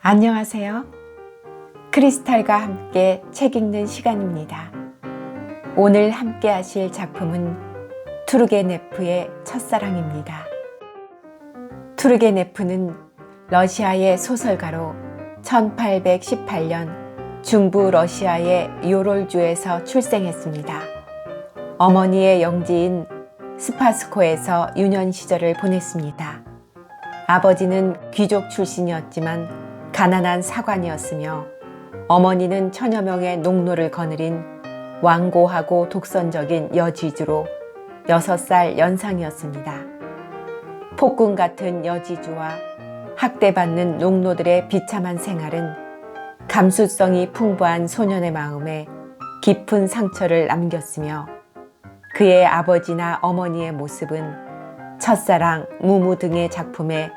안녕하세요. 크리스탈과 함께 책 읽는 시간입니다. 오늘 함께 하실 작품은 투르게네프의 첫사랑입니다. 투르게네프는 러시아의 소설가로 1818년 중부 러시아의 요롤주에서 출생했습니다. 어머니의 영지인 스파스코에서 유년 시절을 보냈습니다. 아버지는 귀족 출신이었지만 가난한 사관이었으며 어머니는 천여 명의 농노를 거느린 완고하고 독선적인 여지주로 6살 연상이었습니다. 폭군 같은 여지주와 학대받는 농노들의 비참한 생활은 감수성이 풍부한 소년의 마음에 깊은 상처를 남겼으며 그의 아버지나 어머니의 모습은 첫사랑, 무무 등의 작품에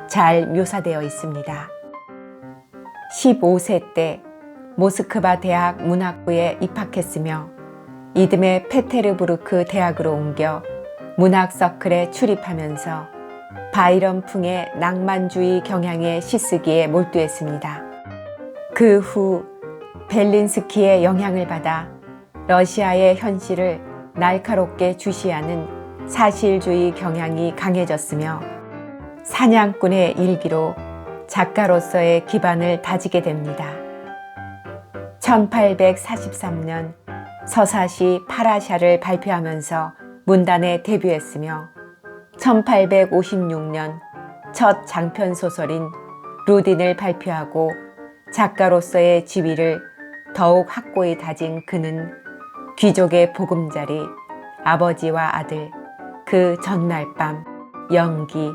잘 묘사되어 있습니다. 15세 때 모스크바 대학 문학부에 입학했으며 이듬해 페테르부르크 대학으로 옮겨 문학 서클에 출입하면서 바이런풍의 낭만주의 경향의 시쓰기에 몰두했습니다. 그 후 벨린스키의 영향을 받아 러시아의 현실을 날카롭게 주시하는 사실주의 경향이 강해졌으며 사냥꾼의 일기로 작가로서의 기반을 다지게 됩니다. 1843년 서사시 파라샤를 발표하면서 문단에 데뷔했으며 1856년 첫 장편소설인 루딘을 발표하고 작가로서의 지위를 더욱 확고히 다진 그는 귀족의 보금자리, 아버지와 아들, 그 전날 밤, 연기,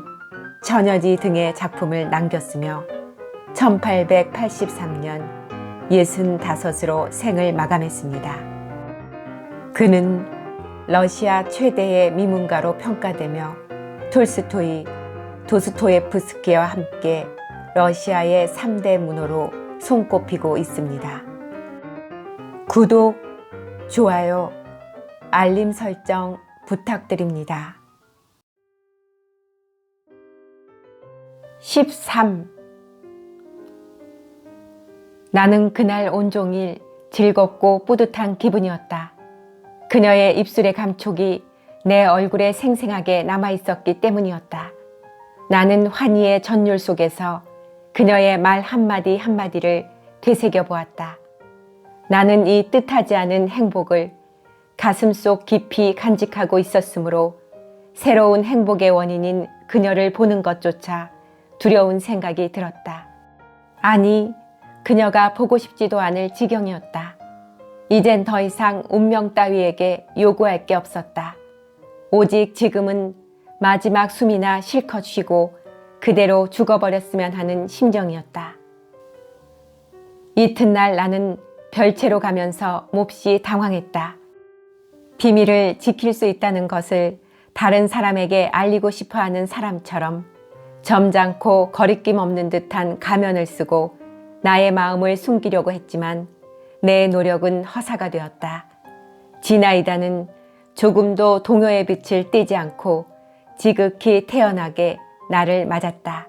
처녀지 등의 작품을 남겼으며 1883년 65으로 생을 마감했습니다. 그는 러시아 최대의 미문가로 평가되며 톨스토이, 도스토예프스키와 함께 러시아의 3대 문호로 손꼽히고 있습니다. 구독, 좋아요, 알림 설정 부탁드립니다. 13. 나는 그날 온종일 즐겁고 뿌듯한 기분이었다. 그녀의 입술의 감촉이 내 얼굴에 생생하게 남아있었기 때문이었다. 나는 환희의 전율 속에서 그녀의 말 한마디 한마디를 되새겨 보았다. 나는 이 뜻하지 않은 행복을 가슴속 깊이 간직하고 있었으므로 새로운 행복의 원인인 그녀를 보는 것조차 두려운 생각이 들었다. 아니, 그녀가 보고 싶지도 않을 지경이었다. 이젠 더 이상 운명 따위에게 요구할 게 없었다. 오직 지금은 마지막 숨이나 실컷 쉬고 그대로 죽어버렸으면 하는 심정이었다. 이튿날 나는 별채로 가면서 몹시 당황했다. 비밀을 지킬 수 있다는 것을 다른 사람에게 알리고 싶어하는 사람처럼 점잖고 거리낌 없는 듯한 가면을 쓰고 나의 마음을 숨기려고 했지만 내 노력은 허사가 되었다. 지나이다는 조금도 동요의 빛을 띠지 않고 지극히 태연하게 나를 맞았다.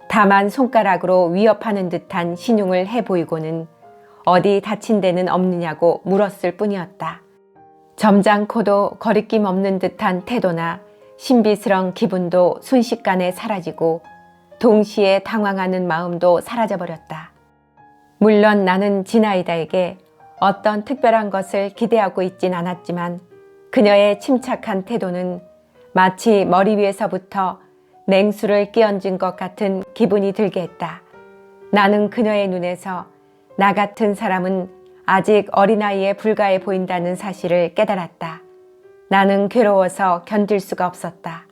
다만 손가락으로 위협하는 듯한 신용을 해보이고는 어디 다친 데는 없느냐고 물었을 뿐이었다. 점잖고도 거리낌 없는 듯한 태도나 신비스러운 기분도 순식간에 사라지고 동시에 당황하는 마음도 사라져버렸다. 물론 나는 지나이다에게 어떤 특별한 것을 기대하고 있진 않았지만 그녀의 침착한 태도는 마치 머리 위에서부터 냉수를 끼얹은 것 같은 기분이 들게 했다. 나는 그녀의 눈에서 나 같은 사람은 아직 어린아이에 불과해 보인다는 사실을 깨달았다. 나는 괴로워서 견딜 수가 없었다.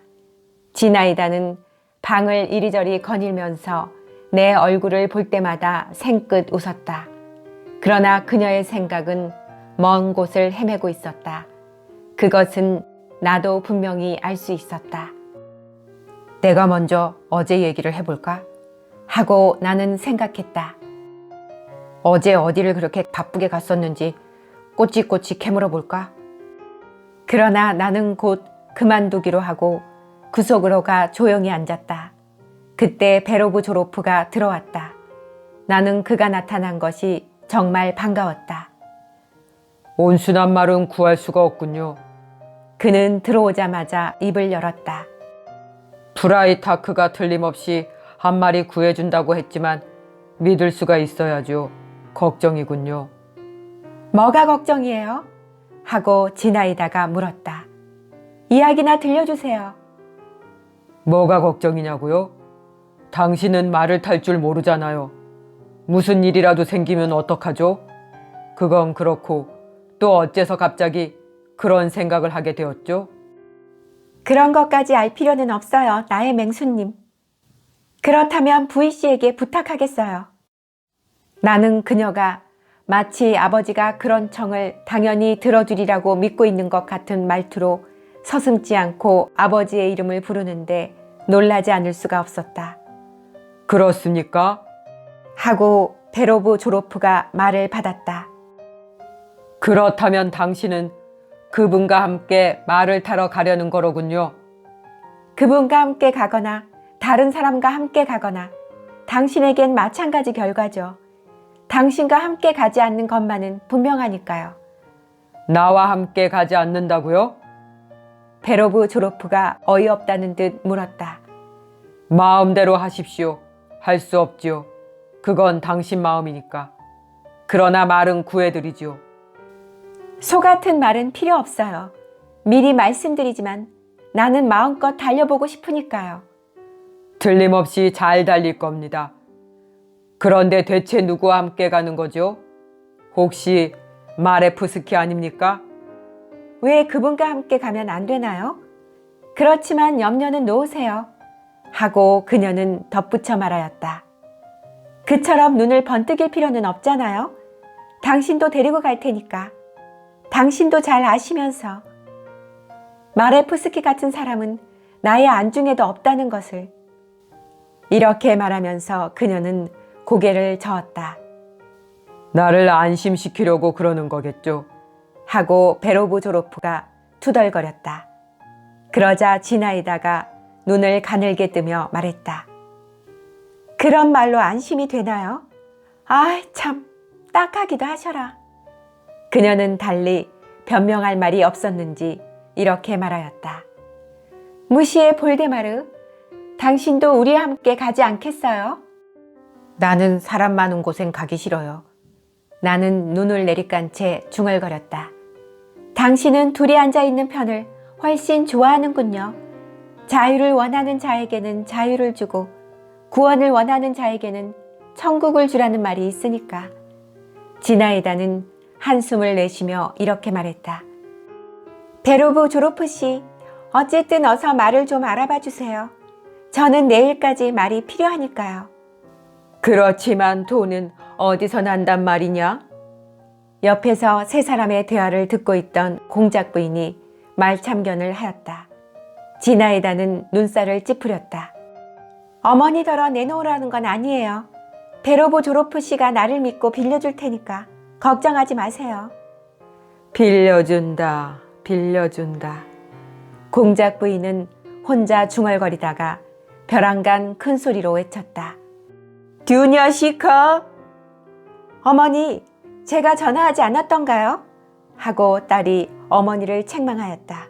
지나이다는 방을 이리저리 거닐면서 내 얼굴을 볼 때마다 생긋 웃었다. 그러나 그녀의 생각은 먼 곳을 헤매고 있었다. 그것은 나도 분명히 알 수 있었다. 내가 먼저 어제 얘기를 해볼까? 하고 나는 생각했다. 어제 어디를 그렇게 바쁘게 갔었는지 꼬치꼬치 캐물어 볼까? 그러나 나는 곧 그만두기로 하고 구석으로 가 조용히 앉았다. 그때 베로브 조로프가 들어왔다. 나는 그가 나타난 것이 정말 반가웠다. 온순한 말은 구할 수가 없군요. 그는 들어오자마자 입을 열었다. 프라이타크가 틀림없이 한 마리 구해준다고 했지만 믿을 수가 있어야죠. 걱정이군요. 뭐가 걱정이에요? 하고 지나이다가 물었다. 이야기나 들려주세요. 뭐가 걱정이냐고요? 당신은 말을 탈 줄 모르잖아요. 무슨 일이라도 생기면 어떡하죠? 그건 그렇고 또 어째서 갑자기 그런 생각을 하게 되었죠? 그런 것까지 알 필요는 없어요, 나의 맹수님. 그렇다면 부이 씨에게 부탁하겠어요. 나는 그녀가 마치 아버지가 그런 청을 당연히 들어주리라고 믿고 있는 것 같은 말투로 서슴지 않고 아버지의 이름을 부르는데 놀라지 않을 수가 없었다. 그렇습니까? 하고 베로브 조로프가 말을 받았다. 그렇다면 당신은 그분과 함께 말을 타러 가려는 거로군요. 그분과 함께 가거나 다른 사람과 함께 가거나 당신에겐 마찬가지 결과죠. 당신과 함께 가지 않는 것만은 분명하니까요. 나와 함께 가지 않는다고요? 베로브 조로프가 어이없다는 듯 물었다. 마음대로 하십시오. 할 수 없지요. 그건 당신 마음이니까. 그러나 말은 구해드리지요. 소 같은 말은 필요 없어요. 미리 말씀드리지만 나는 마음껏 달려보고 싶으니까요. 틀림없이 잘 달릴 겁니다. 그런데 대체 누구와 함께 가는 거죠? 혹시 마레프스키 아닙니까? 왜 그분과 함께 가면 안 되나요? 그렇지만 염려는 놓으세요. 하고 그녀는 덧붙여 말하였다. 그처럼 눈을 번뜩일 필요는 없잖아요. 당신도 데리고 갈 테니까. 당신도 잘 아시면서. 마레프스키 같은 사람은 나의 안중에도 없다는 것을. 이렇게 말하면서 그녀는 고개를 저었다. 나를 안심시키려고 그러는 거겠죠. 하고 베로브 조로프가 투덜거렸다. 그러자 지나이다가 눈을 가늘게 뜨며 말했다. 그런 말로 안심이 되나요? 아이 참 딱하기도 하셔라. 그녀는 달리 변명할 말이 없었는지 이렇게 말하였다. 무시해 볼데마르, 당신도 우리와 함께 가지 않겠어요? 나는 사람 많은 곳엔 가기 싫어요. 나는 눈을 내리깐 채 중얼거렸다. 당신은 둘이 앉아있는 편을 훨씬 좋아하는군요. 자유를 원하는 자에게는 자유를 주고 구원을 원하는 자에게는 천국을 주라는 말이 있으니까. 지나이다는 한숨을 내쉬며 이렇게 말했다. 베로브 조로프 씨, 어쨌든 어서 말을 좀 알아봐 주세요. 저는 내일까지 말이 필요하니까요. 그렇지만 돈은 어디서 난단 말이냐? 옆에서 세 사람의 대화를 듣고 있던 공작 부인이 말참견을 하였다. 지나이다는 눈살을 찌푸렸다. 어머니더러 내놓으라는 건 아니에요. 베로브 조로프 씨가 나를 믿고 빌려줄 테니까 걱정하지 마세요. 빌려준다, 빌려준다. 공작 부인은 혼자 중얼거리다가 벼랑간 큰 소리로 외쳤다. 듀냐시카? 어머니, 제가 전화하지 않았던가요? 하고 딸이 어머니를 책망하였다.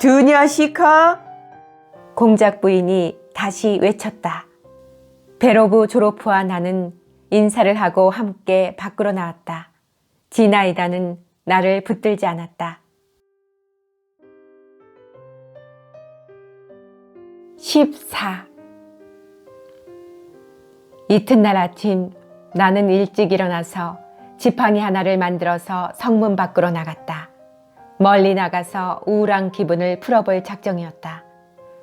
듀냐시카? 공작 부인이 다시 외쳤다. 베로브 조로프와 나는 인사를 하고 함께 밖으로 나왔다. 지나이다는 나를 붙들지 않았다. 14. 이튿날 아침 나는 일찍 일어나서 지팡이 하나를 만들어서 성문 밖으로 나갔다. 멀리 나가서 우울한 기분을 풀어볼 작정이었다.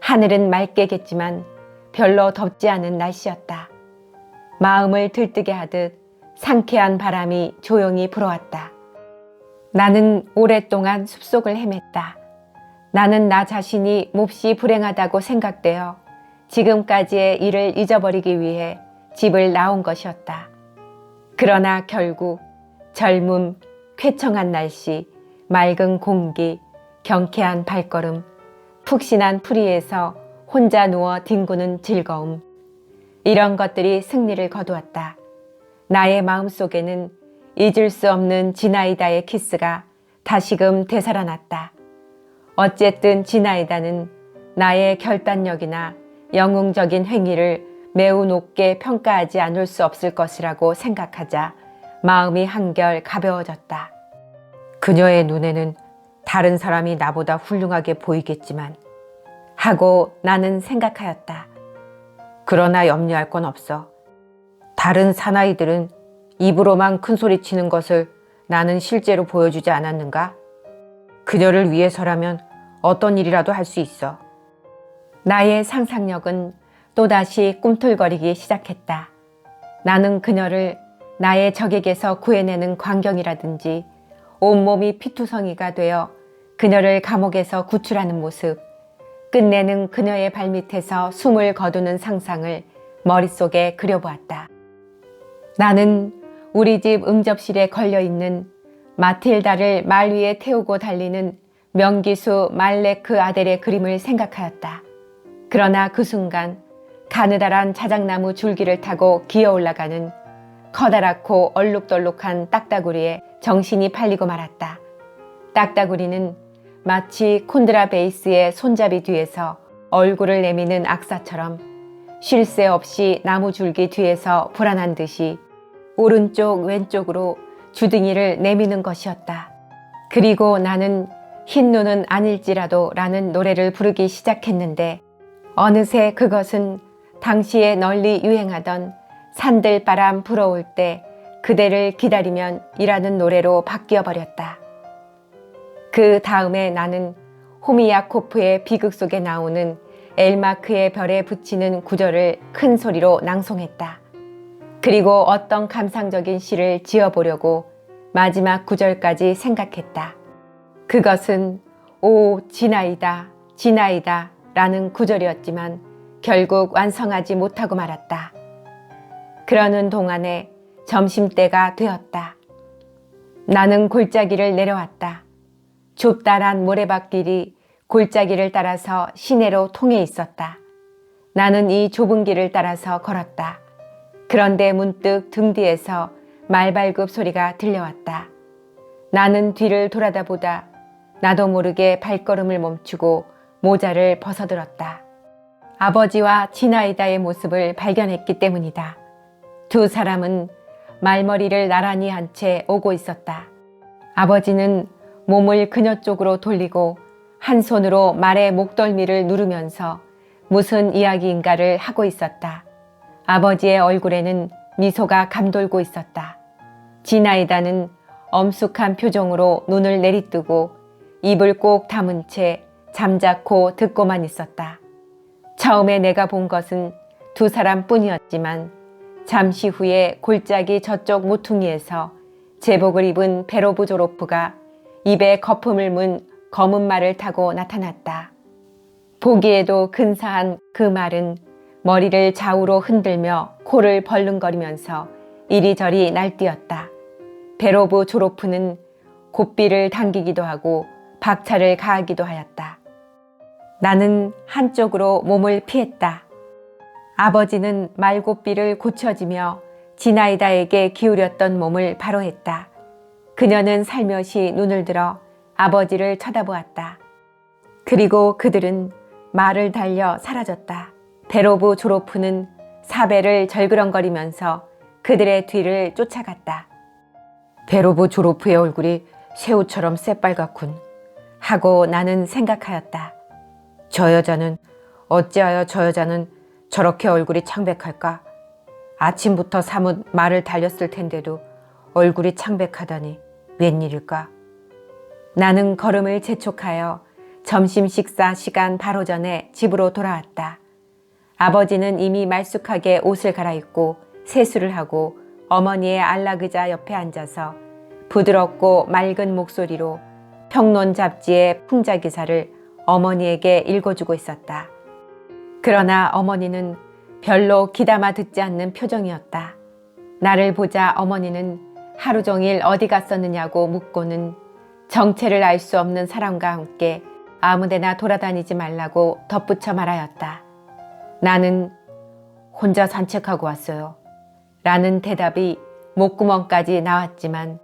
하늘은 맑게 겠지만 별로 덥지 않은 날씨였다. 마음을 들뜨게 하듯 상쾌한 바람이 조용히 불어왔다. 나는 오랫동안 숲속을 헤맸다. 나는 나 자신이 몹시 불행하다고 생각되어 지금까지의 일을 잊어버리기 위해 집을 나온 것이었다. 그러나 결국 젊음, 쾌청한 날씨, 맑은 공기, 경쾌한 발걸음, 푹신한 풀이에서 혼자 누워 뒹구는 즐거움, 이런 것들이 승리를 거두었다. 나의 마음속에는 잊을 수 없는 지나이다의 키스가 다시금 되살아났다. 어쨌든 지나이다는 나의 결단력이나 영웅적인 행위를 매우 높게 평가하지 않을 수 없을 것이라고 생각하자 마음이 한결 가벼워졌다. 그녀의 눈에는 다른 사람이 나보다 훌륭하게 보이겠지만 하고 나는 생각하였다. 그러나 염려할 건 없어. 다른 사나이들은 입으로만 큰 소리 치는 것을 나는 실제로 보여주지 않았는가? 그녀를 위해서라면 어떤 일이라도 할 수 있어. 나의 상상력은 또다시 꿈틀거리기 시작했다. 나는 그녀를 나의 적에게서 구해내는 광경이라든지 온몸이 피투성이가 되어 그녀를 감옥에서 구출하는 모습, 끝내는 그녀의 발밑에서 숨을 거두는 상상을 머릿속에 그려보았다. 나는 우리 집 응접실에 걸려있는 마틸다를 말 위에 태우고 달리는 명기수 말레크 아델의 그림을 생각하였다. 그러나 그 순간 가느다란 자작나무 줄기를 타고 기어 올라가는 커다랗고 얼룩덜룩한 딱따구리에 정신이 팔리고 말았다. 딱따구리는 마치 콘드라 베이스의 손잡이 뒤에서 얼굴을 내미는 악사처럼 쉴 새 없이 나무 줄기 뒤에서 불안한 듯이 오른쪽 왼쪽으로 주둥이를 내미는 것이었다. 그리고 나는 흰 눈은 아닐지라도 라는 노래를 부르기 시작했는데 어느새 그것은 당시에 널리 유행하던 산들바람 불어올 때 그대를 기다리면 이라는 노래로 바뀌어 버렸다. 그 다음에 나는 호미야코프의 비극 속에 나오는 엘마크의 별에 붙이는 구절을 큰 소리로 낭송했다. 그리고 어떤 감상적인 시를 지어보려고 마지막 구절까지 생각했다. 그것은 오 지나이다 지나이다 라는 구절이었지만 결국 완성하지 못하고 말았다. 그러는 동안에 점심때가 되었다. 나는 골짜기를 내려왔다. 좁다란 모래밭길이 골짜기를 따라서 시내로 통해 있었다. 나는 이 좁은 길을 따라서 걸었다. 그런데 문득 등 뒤에서 말발굽 소리가 들려왔다. 나는 뒤를 돌아다보다 나도 모르게 발걸음을 멈추고 모자를 벗어들었다. 아버지와 지나이다의 모습을 발견했기 때문이다. 두 사람은 말머리를 나란히 한 채 오고 있었다. 아버지는 몸을 그녀 쪽으로 돌리고 한 손으로 말의 목덜미를 누르면서 무슨 이야기인가를 하고 있었다. 아버지의 얼굴에는 미소가 감돌고 있었다. 지나이다는 엄숙한 표정으로 눈을 내리뜨고 입을 꼭 다문 채 잠자코 듣고만 있었다. 처음에 내가 본 것은 두 사람뿐이었지만 잠시 후에 골짜기 저쪽 모퉁이에서 제복을 입은 베로브조로프가 입에 거품을 문 검은 말을 타고 나타났다. 보기에도 근사한 그 말은 머리를 좌우로 흔들며 코를 벌렁거리면서 이리저리 날뛰었다. 베로브조로프는 곱비를 당기기도 하고 박차를 가하기도 하였다. 나는 한쪽으로 몸을 피했다. 아버지는 말곱비를 고쳐지며 지나이다에게 기울였던 몸을 바로 했다. 그녀는 살며시 눈을 들어 아버지를 쳐다보았다. 그리고 그들은 말을 달려 사라졌다. 베로브조로프는 사배를 절그렁거리면서 그들의 뒤를 쫓아갔다. 베로브조로프의 얼굴이 새우처럼 새빨갛군 하고 나는 생각하였다. 저 여자는 어찌하여 저 여자는 저렇게 얼굴이 창백할까? 아침부터 사뭇 말을 달렸을 텐데도 얼굴이 창백하다니 웬일일까? 나는 걸음을 재촉하여 점심 식사 시간 바로 전에 집으로 돌아왔다. 아버지는 이미 말쑥하게 옷을 갈아입고 세수를 하고 어머니의 안락의자 옆에 앉아서 부드럽고 맑은 목소리로 평론 잡지의 풍자 기사를 어머니에게 읽어주고 있었다. 그러나 어머니는 별로 귀담아 듣지 않는 표정이었다. 나를 보자 어머니는 하루 종일 어디 갔었느냐고 묻고는 정체를 알 수 없는 사람과 함께 아무데나 돌아다니지 말라고 덧붙여 말하였다. 나는 혼자 산책하고 왔어요. 라는 대답이 목구멍까지 나왔지만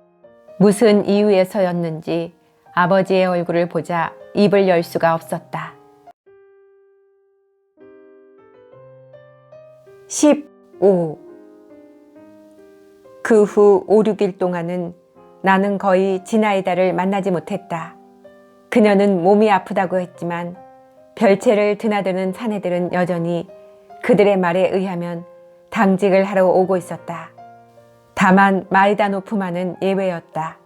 무슨 이유에서였는지 아버지의 얼굴을 보자 입을 열 수가 없었다. 15. 그 후 5, 6일 동안은 나는 거의 지나이다를 만나지 못했다. 그녀는 몸이 아프다고 했지만 별채를 드나드는 사내들은 여전히 그들의 말에 의하면 당직을 하러 오고 있었다. 다만 마이다노프만은 예외였다.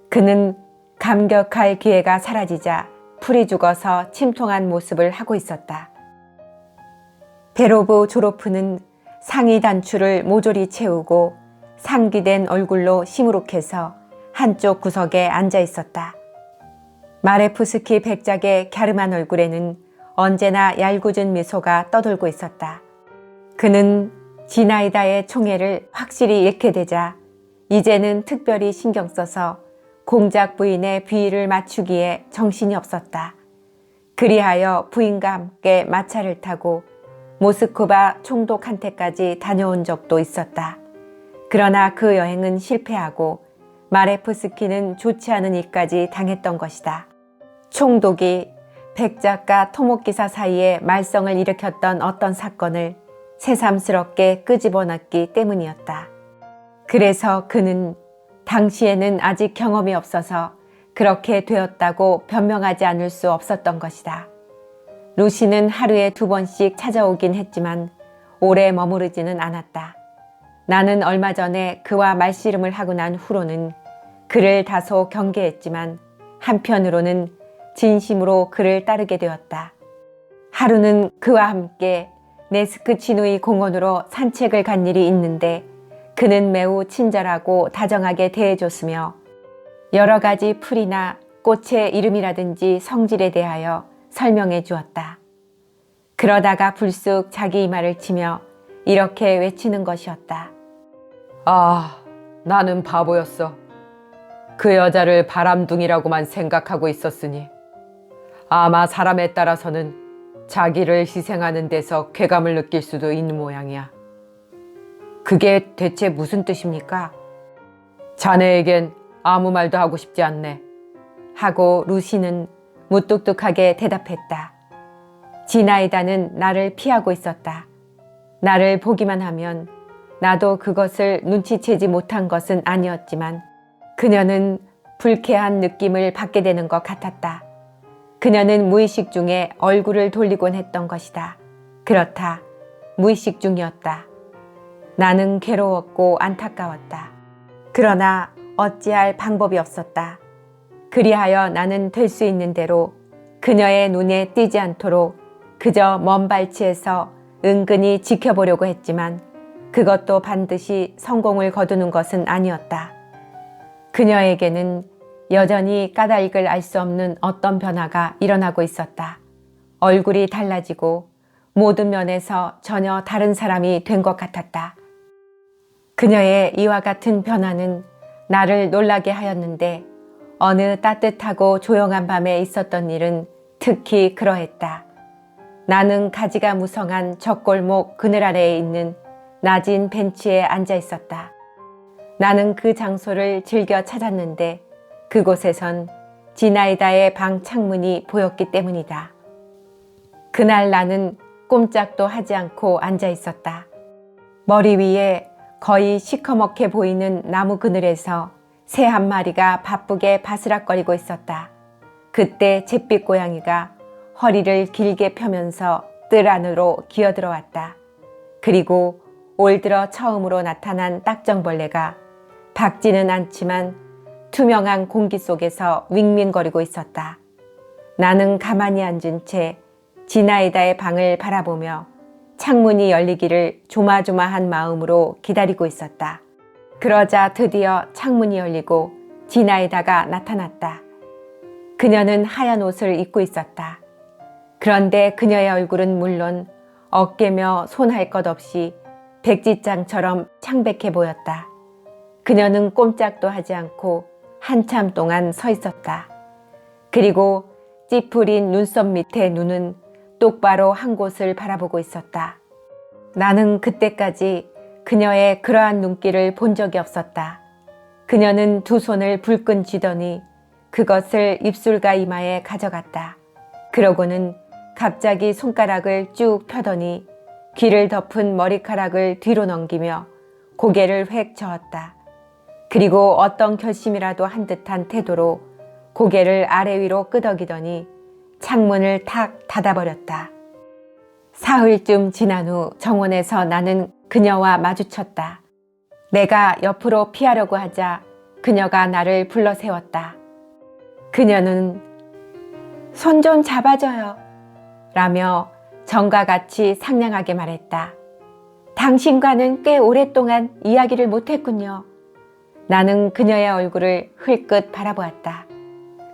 그는 감격할 기회가 사라지자 풀이 죽어서 침통한 모습을 하고 있었다. 베로브 조로프는 상의 단추를 모조리 채우고 상기된 얼굴로 시무룩해서 한쪽 구석에 앉아 있었다. 마레프스키 백작의 갸름한 얼굴에는 언제나 얄궂은 미소가 떠돌고 있었다. 그는 지나이다의 총애를 확실히 잃게 되자 이제는 특별히 신경 써서 공작 부인의 비위를 맞추기에 정신이 없었다. 그리하여 부인과 함께 마차를 타고 모스크바 총독한테까지 다녀온 적도 있었다. 그러나 그 여행은 실패하고 마레프스키는 좋지 않은 일까지 당했던 것이다. 총독이 백작과 토목기사 사이에 말썽을 일으켰던 어떤 사건을 새삼스럽게 끄집어놨기 때문이었다. 그래서 그는 당시에는 아직 경험이 없어서 그렇게 되었다고 변명하지 않을 수 없었던 것이다. 루시는 하루에 2번씩 찾아오긴 했지만 오래 머무르지는 않았다. 나는 얼마 전에 그와 말씨름을 하고 난 후로는 그를 다소 경계했지만 한편으로는 진심으로 그를 따르게 되었다. 하루는 그와 함께 네스크치누이 공원으로 산책을 간 일이 있는데 그는 매우 친절하고 다정하게 대해줬으며 여러 가지 풀이나 꽃의 이름이라든지 성질에 대하여 설명해 주었다. 그러다가 불쑥 자기 이마를 치며 이렇게 외치는 것이었다. 아, 나는 바보였어. 그 여자를 바람둥이라고만 생각하고 있었으니 아마 사람에 따라서는 자기를 희생하는 데서 쾌감을 느낄 수도 있는 모양이야. 그게 대체 무슨 뜻입니까? 자네에겐 아무 말도 하고 싶지 않네. 하고 루시는 무뚝뚝하게 대답했다. 지나이다는 나를 피하고 있었다. 나를 보기만 하면 나도 그것을 눈치채지 못한 것은 아니었지만 그녀는 불쾌한 느낌을 받게 되는 것 같았다. 그녀는 무의식 중에 얼굴을 돌리곤 했던 것이다. 그렇다. 무의식 중이었다. 나는 괴로웠고 안타까웠다. 그러나 어찌할 방법이 없었다. 그리하여 나는 될 수 있는 대로 그녀의 눈에 띄지 않도록 그저 먼 발치에서 은근히 지켜보려고 했지만 그것도 반드시 성공을 거두는 것은 아니었다. 그녀에게는 여전히 까닭을 알 수 없는 어떤 변화가 일어나고 있었다. 얼굴이 달라지고 모든 면에서 전혀 다른 사람이 된 것 같았다. 그녀의 이와 같은 변화는 나를 놀라게 하였는데 어느 따뜻하고 조용한 밤에 있었던 일은 특히 그러했다. 나는 가지가 무성한 젖골목 그늘 아래에 있는 낮은 벤치에 앉아 있었다. 나는 그 장소를 즐겨 찾았는데 그곳에선 지나이다의 방 창문이 보였기 때문이다. 그날 나는 꼼짝도 하지 않고 앉아 있었다. 머리 위에 거의 시커멓게 보이는 나무 그늘에서 새 한 마리가 바쁘게 바스락거리고 있었다. 그때 잿빛 고양이가 허리를 길게 펴면서 뜰 안으로 기어들어왔다. 그리고 올 들어 처음으로 나타난 딱정벌레가 박지는 않지만 투명한 공기 속에서 윙윙거리고 있었다. 나는 가만히 앉은 채 지나이다의 방을 바라보며 창문이 열리기를 조마조마한 마음으로 기다리고 있었다. 그러자 드디어 창문이 열리고 지나이다가 나타났다. 그녀는 하얀 옷을 입고 있었다. 그런데 그녀의 얼굴은 물론 어깨며 손 할 것 없이 백지장처럼 창백해 보였다. 그녀는 꼼짝도 하지 않고 한참 동안 서 있었다. 그리고 찌푸린 눈썹 밑에 눈은 똑바로 한 곳을 바라보고 있었다. 나는 그때까지 그녀의 그러한 눈길을 본 적이 없었다. 그녀는 두 손을 불끈 쥐더니 그것을 입술과 이마에 가져갔다. 그러고는 갑자기 손가락을 쭉 펴더니 귀를 덮은 머리카락을 뒤로 넘기며 고개를 획 저었다. 그리고 어떤 결심이라도 한 듯한 태도로 고개를 아래 위로 끄덕이더니 창문을 탁 닫아버렸다. 사흘쯤 지난 후 정원에서 나는 그녀와 마주쳤다. 내가 옆으로 피하려고 하자 그녀가 나를 불러 세웠다. 그녀는 손 좀 잡아줘요 라며 전과 같이 상냥하게 말했다. 당신과는 꽤 오랫동안 이야기를 못했군요. 나는 그녀의 얼굴을 흘끗 바라보았다.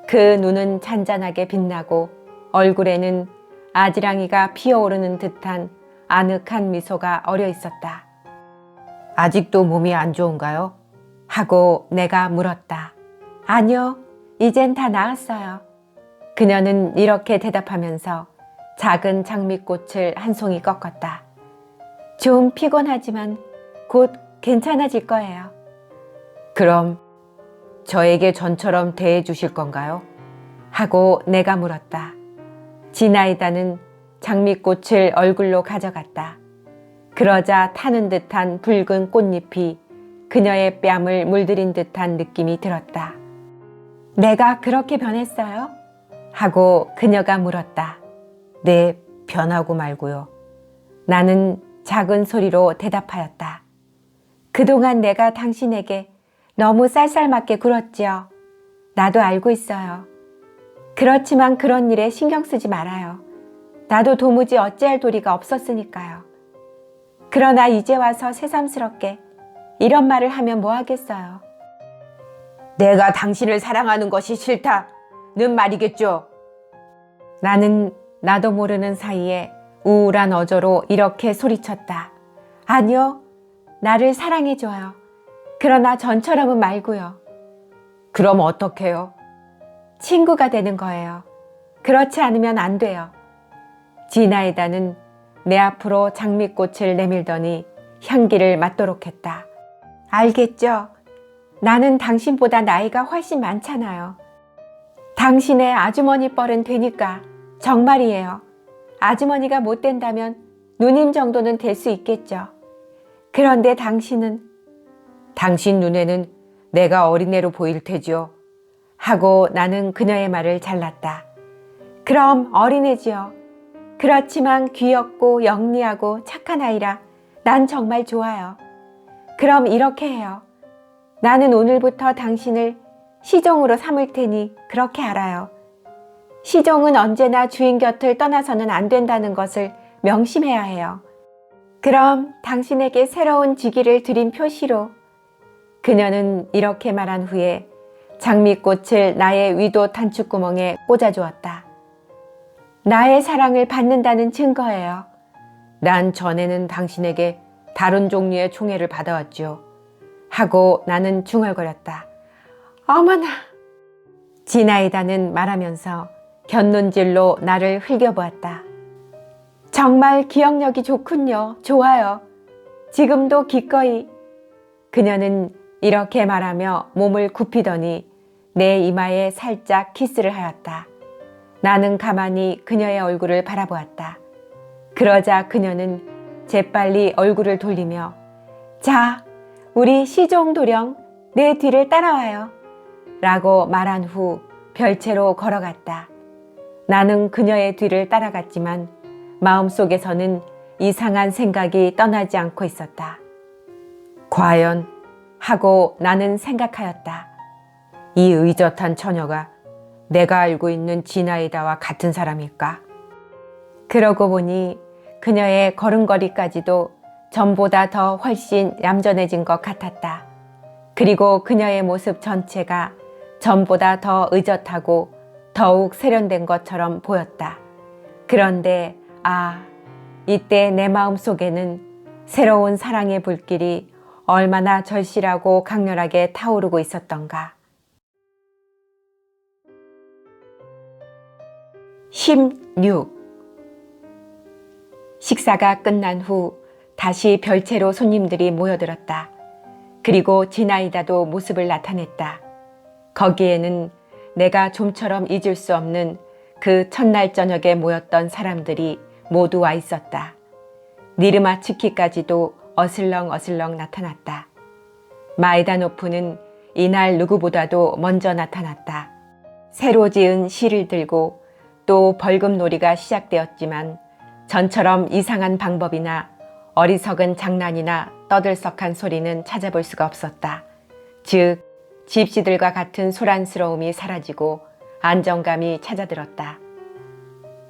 그 눈은 잔잔하게 빛나고 얼굴에는 아지랑이가 피어오르는 듯한 아늑한 미소가 어려 있었다. 아직도 몸이 안 좋은가요? 하고 내가 물었다. 아니요, 이젠 다 나았어요. 그녀는 이렇게 대답하면서 작은 장미꽃을 한 송이 꺾었다. 좀 피곤하지만 곧 괜찮아질 거예요. 그럼 저에게 전처럼 대해 주실 건가요? 하고 내가 물었다. 지나이다는 장미꽃을 얼굴로 가져갔다. 그러자 타는 듯한 붉은 꽃잎이 그녀의 뺨을 물들인 듯한 느낌이 들었다. 내가 그렇게 변했어요? 하고 그녀가 물었다. 네, 변하고 말고요. 나는 작은 소리로 대답하였다. 그동안 내가 당신에게 너무 쌀쌀맞게 굴었지요. 나도 알고 있어요. 그렇지만 그런 일에 신경 쓰지 말아요. 나도 도무지 어찌할 도리가 없었으니까요. 그러나 이제 와서 새삼스럽게 이런 말을 하면 뭐 하겠어요. 내가 당신을 사랑하는 것이 싫다는 말이겠죠. 나는 나도 모르는 사이에 우울한 어조로 이렇게 소리쳤다. 아니요, 나를 사랑해줘요. 그러나 전처럼은 말고요. 그럼 어떡해요? 친구가 되는 거예요. 그렇지 않으면 안 돼요. 지나이다는 내 앞으로 장미꽃을 내밀더니 향기를 맡도록 했다. 알겠죠? 나는 당신보다 나이가 훨씬 많잖아요. 당신의 아주머니 뻘은 되니까 정말이에요. 아주머니가 못 된다면 누님 정도는 될 수 있겠죠. 그런데 당신은 당신 눈에는 내가 어린애로 보일 테지요. 하고 나는 그녀의 말을 잘랐다. 그럼 어린애지요. 그렇지만 귀엽고 영리하고 착한 아이라 난 정말 좋아요. 그럼 이렇게 해요. 나는 오늘부터 당신을 시종으로 삼을 테니 그렇게 알아요. 시종은 언제나 주인 곁을 떠나서는 안 된다는 것을 명심해야 해요. 그럼 당신에게 새로운 직위를 드린 표시로. 그녀는 이렇게 말한 후에 장미꽃을 나의 위도 단추구멍에 꽂아주었다. 나의 사랑을 받는다는 증거예요. 난 전에는 당신에게 다른 종류의 총애를 받아왔죠. 하고 나는 중얼거렸다. 어머나! 지나이다는 말하면서 곁눈질로 나를 흘겨보았다. 정말 기억력이 좋군요. 좋아요. 지금도 기꺼이. 그녀는 이렇게 말하며 몸을 굽히더니 내 이마에 살짝 키스를 하였다. 나는 가만히 그녀의 얼굴을 바라보았다. 그러자 그녀는 재빨리 얼굴을 돌리며 자, 우리 시종도령 내 뒤를 따라와요. 라고 말한 후 별채로 걸어갔다. 나는 그녀의 뒤를 따라갔지만 마음속에서는 이상한 생각이 떠나지 않고 있었다. 과연 하고 나는 생각하였다. 이 의젓한 처녀가 내가 알고 있는 지나이다와 같은 사람일까? 그러고 보니 그녀의 걸음걸이까지도 전보다 더 훨씬 얌전해진 것 같았다. 그리고 그녀의 모습 전체가 전보다 더 의젓하고 더욱 세련된 것처럼 보였다. 그런데 이때 내 마음속에는 새로운 사랑의 불길이 얼마나 절실하고 강렬하게 타오르고 있었던가. 16. 식사가 끝난 후 다시 별채로 손님들이 모여들었다. 그리고 지나이다도 모습을 나타냈다. 거기에는 내가 좀처럼 잊을 수 없는 그 첫날 저녁에 모였던 사람들이 모두 와 있었다. 니르마츠키까지도 어슬렁어슬렁 나타났다. 마이다노프는 이날 누구보다도 먼저 나타났다. 새로 지은 실을 들고 또 벌금놀이가 시작되었지만 전처럼 이상한 방법이나 어리석은 장난이나 떠들썩한 소리는 찾아볼 수가 없었다. 즉, 집시들과 같은 소란스러움이 사라지고 안정감이 찾아들었다.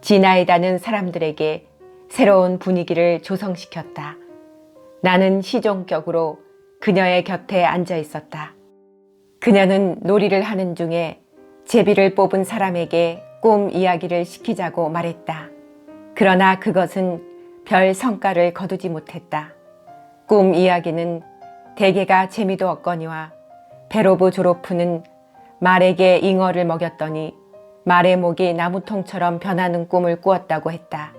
지나이다는 사람들에게 새로운 분위기를 조성시켰다. 나는 시종격으로 그녀의 곁에 앉아 있었다. 그녀는 놀이를 하는 중에 제비를 뽑은 사람에게 꿈 이야기를 시키자고 말했다. 그러나 그것은 별 성과를 거두지 못했다. 꿈 이야기는 대개가 재미도 없거니와 베로브 조로프는 말에게 잉어를 먹였더니 말의 목이 나무통처럼 변하는 꿈을 꾸었다고 했다.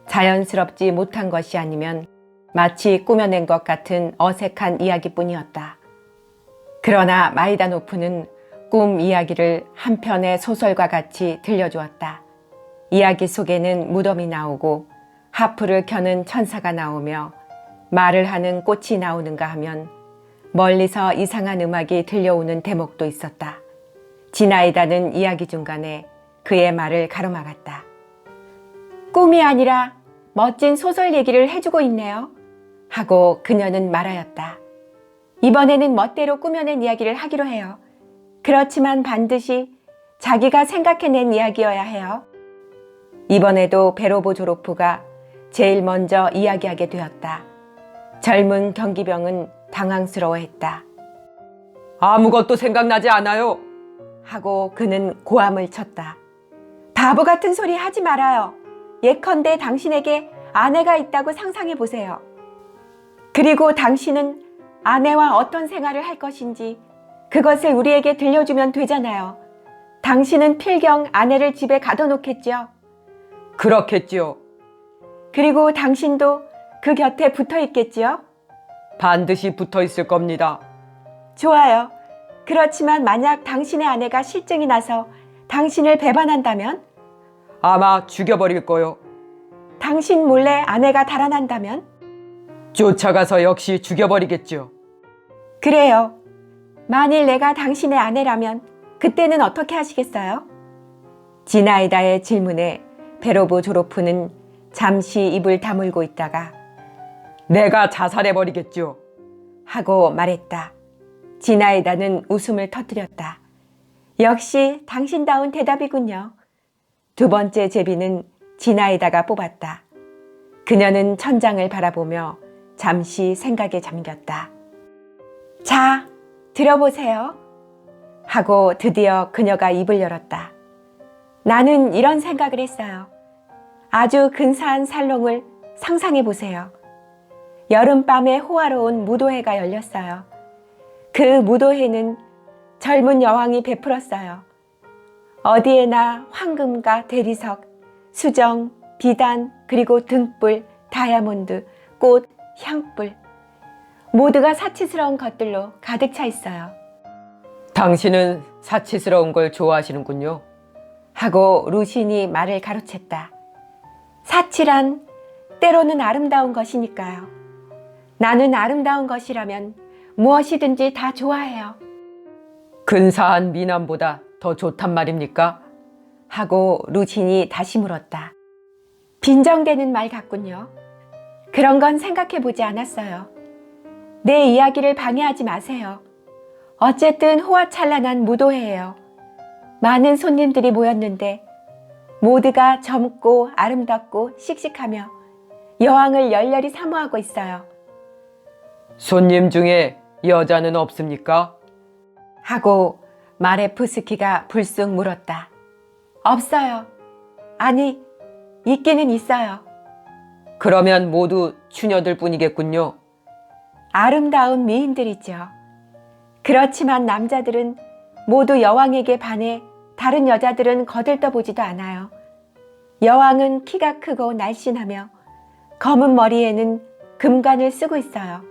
자연스럽지 못한 것이 아니면 마치 꾸며낸 것 같은 어색한 이야기뿐이었다. 그러나 마이다노프는 꿈 이야기를 한 편의 소설과 같이 들려주었다. 이야기 속에는 무덤이 나오고 하프를 켜는 천사가 나오며 말을 하는 꽃이 나오는가 하면 멀리서 이상한 음악이 들려오는 대목도 있었다. 지나이다는 이야기 중간에 그의 말을 가로막았다. 꿈이 아니라 멋진 소설 얘기를 해주고 있네요. 하고 그녀는 말하였다. 이번에는 멋대로 꾸며낸 이야기를 하기로 해요. 그렇지만 반드시 자기가 생각해낸 이야기여야 해요. 이번에도 베로보 조로프가 제일 먼저 이야기하게 되었다. 젊은 경기병은 당황스러워했다. 아무것도 생각나지 않아요. 하고 그는 고함을 쳤다. 바보 같은 소리 하지 말아요. 예컨대 당신에게 아내가 있다고 상상해 보세요. 그리고 당신은 아내와 어떤 생활을 할 것인지 그것을 우리에게 들려주면 되잖아요. 당신은 필경 아내를 집에 가둬놓겠지요. 그렇겠지요. 그리고 당신도 그 곁에 붙어 있겠지요. 반드시 붙어 있을 겁니다. 좋아요. 그렇지만 만약 당신의 아내가 실증이 나서 당신을 배반한다면? 아마 죽여버릴 거요. 당신 몰래 아내가 달아난다면? 쫓아가서 역시 죽여버리겠죠. 그래요. 만일 내가 당신의 아내라면 그때는 어떻게 하시겠어요? 지나이다의 질문에 베로브 조로프는 잠시 입을 다물고 있다가 내가 자살해버리겠죠. 하고 말했다. 지나이다는 웃음을 터뜨렸다. 역시 당신다운 대답이군요. 두 번째 제비는 지나이다가 뽑았다. 그녀는 천장을 바라보며 잠시 생각에 잠겼다. 자, 들어보세요. 하고 드디어 그녀가 입을 열었다. 나는 이런 생각을 했어요. 아주 근사한 살롱을 상상해 보세요. 여름밤에 호화로운 무도회가 열렸어요. 그 무도회는 젊은 여왕이 베풀었어요. 어디에나 황금과 대리석, 수정, 비단, 그리고 등불, 다이아몬드, 꽃, 향불. 모두가 사치스러운 것들로 가득 차 있어요. 당신은 사치스러운 걸 좋아하시는군요. 하고 루신이 말을 가로챘다. 사치란 때로는 아름다운 것이니까요. 나는 아름다운 것이라면 무엇이든지 다 좋아해요. 근사한 미남보다 더 좋단 말입니까? 하고 루신이 다시 물었다. 빈정대는 말 같군요. 그런 건 생각해 보지 않았어요. 내 이야기를 방해하지 마세요. 어쨌든 호화찬란한 무도회예요. 많은 손님들이 모였는데 모두가 젊고 아름답고 씩씩하며 여왕을 열렬히 사모하고 있어요. 손님 중에 여자는 없습니까? 하고 마레프스키가 불쑥 물었다. 없어요. 아니, 있기는 있어요. 그러면 모두 추녀들 뿐이겠군요. 아름다운 미인들이죠. 그렇지만 남자들은 모두 여왕에게 반해 다른 여자들은 거들떠보지도 않아요. 여왕은 키가 크고 날씬하며 검은 머리에는 금관을 쓰고 있어요.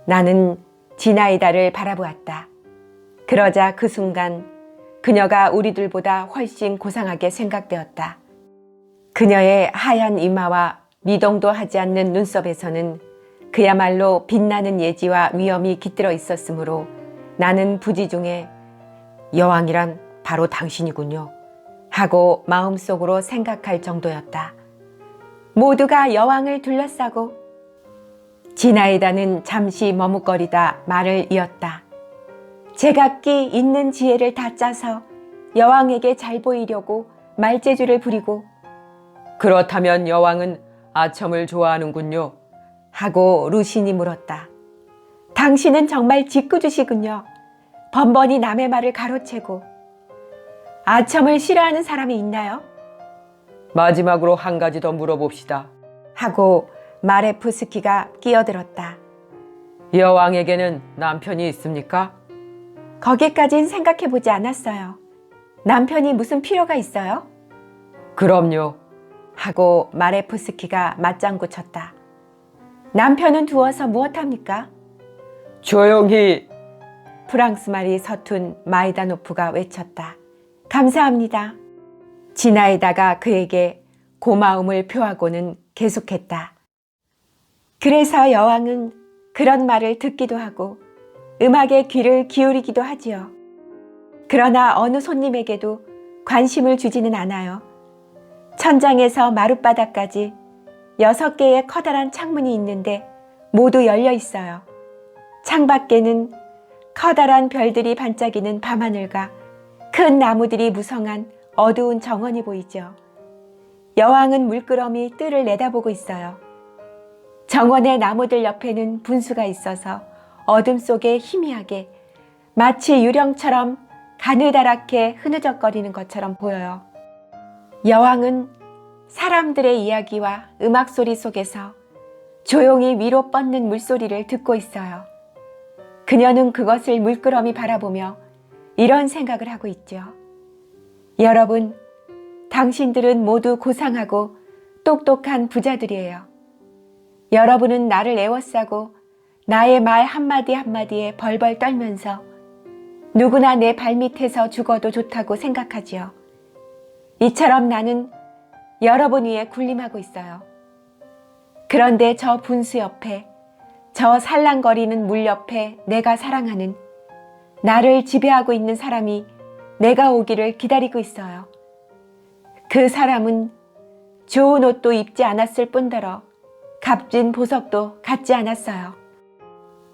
나는 지나이다를 바라보았다. 그러자 그 순간 그녀가 우리들보다 훨씬 고상하게 생각되었다. 그녀의 하얀 이마와 미동도 하지 않는 눈썹에서는 그야말로 빛나는 예지와 위엄이 깃들어 있었으므로 나는 부지 중에 여왕이란 바로 당신이군요 하고 마음속으로 생각할 정도였다. 모두가 여왕을 둘러싸고 지나이다는 잠시 머뭇거리다 말을 이었다. 제각기 있는 지혜를 다 짜서 여왕에게 잘 보이려고 말재주를 부리고 그렇다면 여왕은 아첨을 좋아하는군요. 하고 루신이 물었다. 당신은 정말 짓궂으시군요. 번번이 남의 말을 가로채고. 아첨을 싫어하는 사람이 있나요? 마지막으로 한 가지 더 물어봅시다. 하고 마레프스키가 끼어들었다. 여왕에게는 남편이 있습니까? 거기까진 생각해보지 않았어요. 남편이 무슨 필요가 있어요? 그럼요. 하고 마레프스키가 맞장구 쳤다. 남편은 두어서 무엇합니까? 조용히. 프랑스 말이 서툰 마이다노프가 외쳤다. 감사합니다. 지나이다가 그에게 고마움을 표하고는 계속했다. 그래서 여왕은 그런 말을 듣기도 하고 음악에 귀를 기울이기도 하지요. 그러나 어느 손님에게도 관심을 주지는 않아요. 천장에서 마룻바닥까지 6개의 커다란 창문이 있는데 모두 열려 있어요. 창밖에는 커다란 별들이 반짝이는 밤하늘과 큰 나무들이 무성한 어두운 정원이 보이죠. 여왕은 물끄러미 뜰을 내다보고 있어요. 정원의 나무들 옆에는 분수가 있어서 어둠 속에 희미하게 마치 유령처럼 가느다랗게 흐느적거리는 것처럼 보여요. 여왕은 사람들의 이야기와 음악 소리 속에서 조용히 위로 뻗는 물소리를 듣고 있어요. 그녀는 그것을 물끄러미 바라보며 이런 생각을 하고 있죠. 여러분, 당신들은 모두 고상하고 똑똑한 부자들이에요. 여러분은 나를 애워싸고 나의 말 한마디 한마디에 벌벌 떨면서 누구나 내 발밑에서 죽어도 좋다고 생각하지요. 이처럼 나는 여러분 위에 군림하고 있어요. 그런데 저 분수 옆에, 저 살랑거리는 물 옆에 내가 사랑하는, 나를 지배하고 있는 사람이 내가 오기를 기다리고 있어요. 그 사람은 좋은 옷도 입지 않았을 뿐더러 값진 보석도 갖지 않았어요.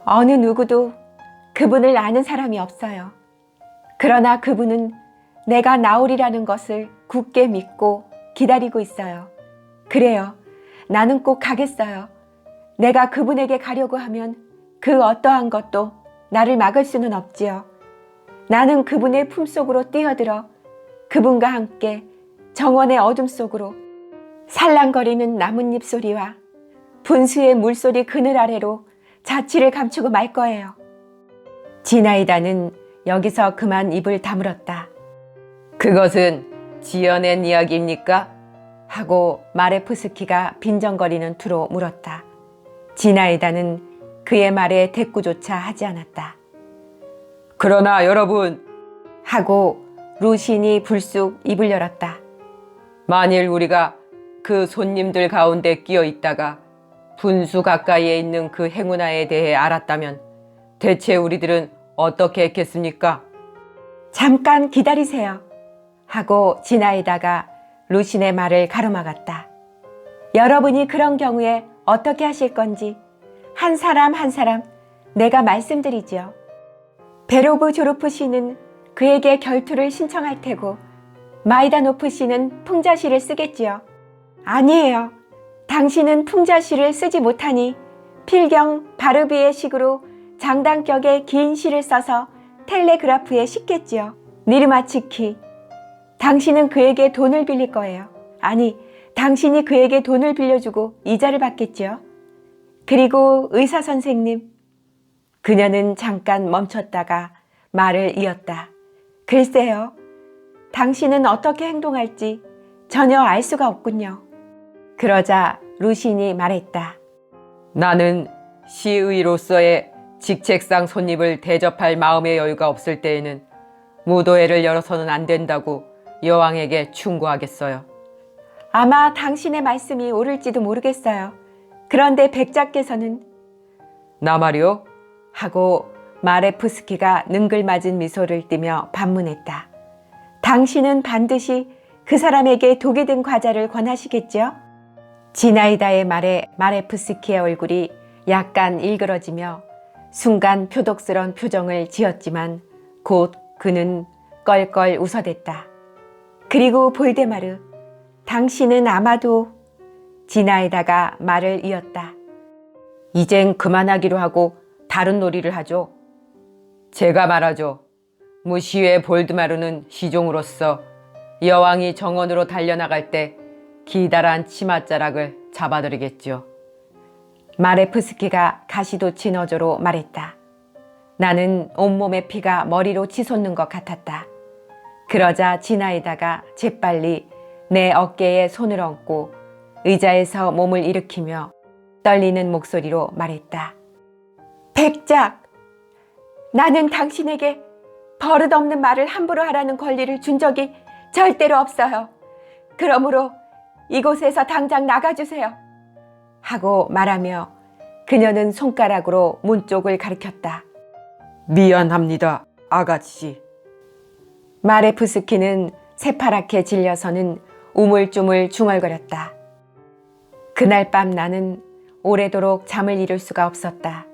어느 누구도 그분을 아는 사람이 없어요. 그러나 그분은 내가 나오리라는 것을 굳게 믿고 기다리고 있어요. 그래요. 나는 꼭 가겠어요. 내가 그분에게 가려고 하면 그 어떠한 것도 나를 막을 수는 없지요. 나는 그분의 품속으로 뛰어들어 그분과 함께 정원의 어둠 속으로 살랑거리는 나뭇잎 소리와 분수의 물소리 그늘 아래로 자취를 감추고 말 거예요. 지나이다는 여기서 그만 입을 다물었다. 그것은 지어낸 이야기입니까? 하고 마레프스키가 빈정거리는 투로 물었다. 지나이다는 그의 말에 대꾸조차 하지 않았다. 그러나 여러분, 하고 루신이 불쑥 입을 열었다. 만일 우리가 그 손님들 가운데 끼어 있다가 분수 가까이에 있는 그 행운아에 대해 알았다면 대체 우리들은 어떻게 했겠습니까? 잠깐 기다리세요. 하고 지나이다가 루신의 말을 가로막았다. 여러분이 그런 경우에 어떻게 하실 건지 한 사람 한 사람 내가 말씀드리지요. 베로브 조르프 씨는 그에게 결투를 신청할 테고 마이다노프 씨는 풍자시를 쓰겠지요. 아니에요. 당신은 풍자시를 쓰지 못하니 필경 바르비의 식으로 장단격의 긴 시를 써서 텔레그라프에 싣겠지요. 니르마치키, 당신은 그에게 돈을 빌릴 거예요. 아니, 당신이 그에게 돈을 빌려주고 이자를 받겠지요. 그리고 의사 선생님, 그녀는 잠깐 멈췄다가 말을 이었다. 글쎄요, 당신은 어떻게 행동할지 전혀 알 수가 없군요. 그러자 루신이 말했다. 나는 시의로서의 직책상 손님을 대접할 마음의 여유가 없을 때에는 무도회를 열어서는 안 된다고 여왕에게 충고하겠어요. 아마 당신의 말씀이 옳을지도 모르겠어요. 그런데 백작께서는 나 말이요? 하고 마레프스키가 능글맞은 미소를 띠며 반문했다. 당신은 반드시 그 사람에게 독이 든 과자를 권하시겠죠? 지나이다의 말에 마레프스키의 얼굴이 약간 일그러지며 순간 표독스런 표정을 지었지만 곧 그는 껄껄 웃어댔다. 그리고 볼데마르, 당신은 아마도 지나이다가 말을 이었다. 이젠 그만하기로 하고 다른 놀이를 하죠. 제가 말하죠. 무시의 볼드마르는 시종으로서 여왕이 정원으로 달려나갈 때 기다란 치맛자락을 잡아드리겠죠. 마레프스키가 가시돋친 어조로 말했다. 나는 온몸의 피가 머리로 치솟는 것 같았다. 그러자 지나이다가 재빨리 내 어깨에 손을 얹고 의자에서 몸을 일으키며 떨리는 목소리로 말했다. 백작! 나는 당신에게 버릇없는 말을 함부로 하라는 권리를 준 적이 절대로 없어요. 그러므로 이곳에서 당장 나가주세요. 하고 말하며 그녀는 손가락으로 문 쪽을 가리켰다. 미안합니다, 아가씨. 마레프스키는 새파랗게 질려서는 우물쭈물 중얼거렸다. 그날 밤 나는 오래도록 잠을 이룰 수가 없었다.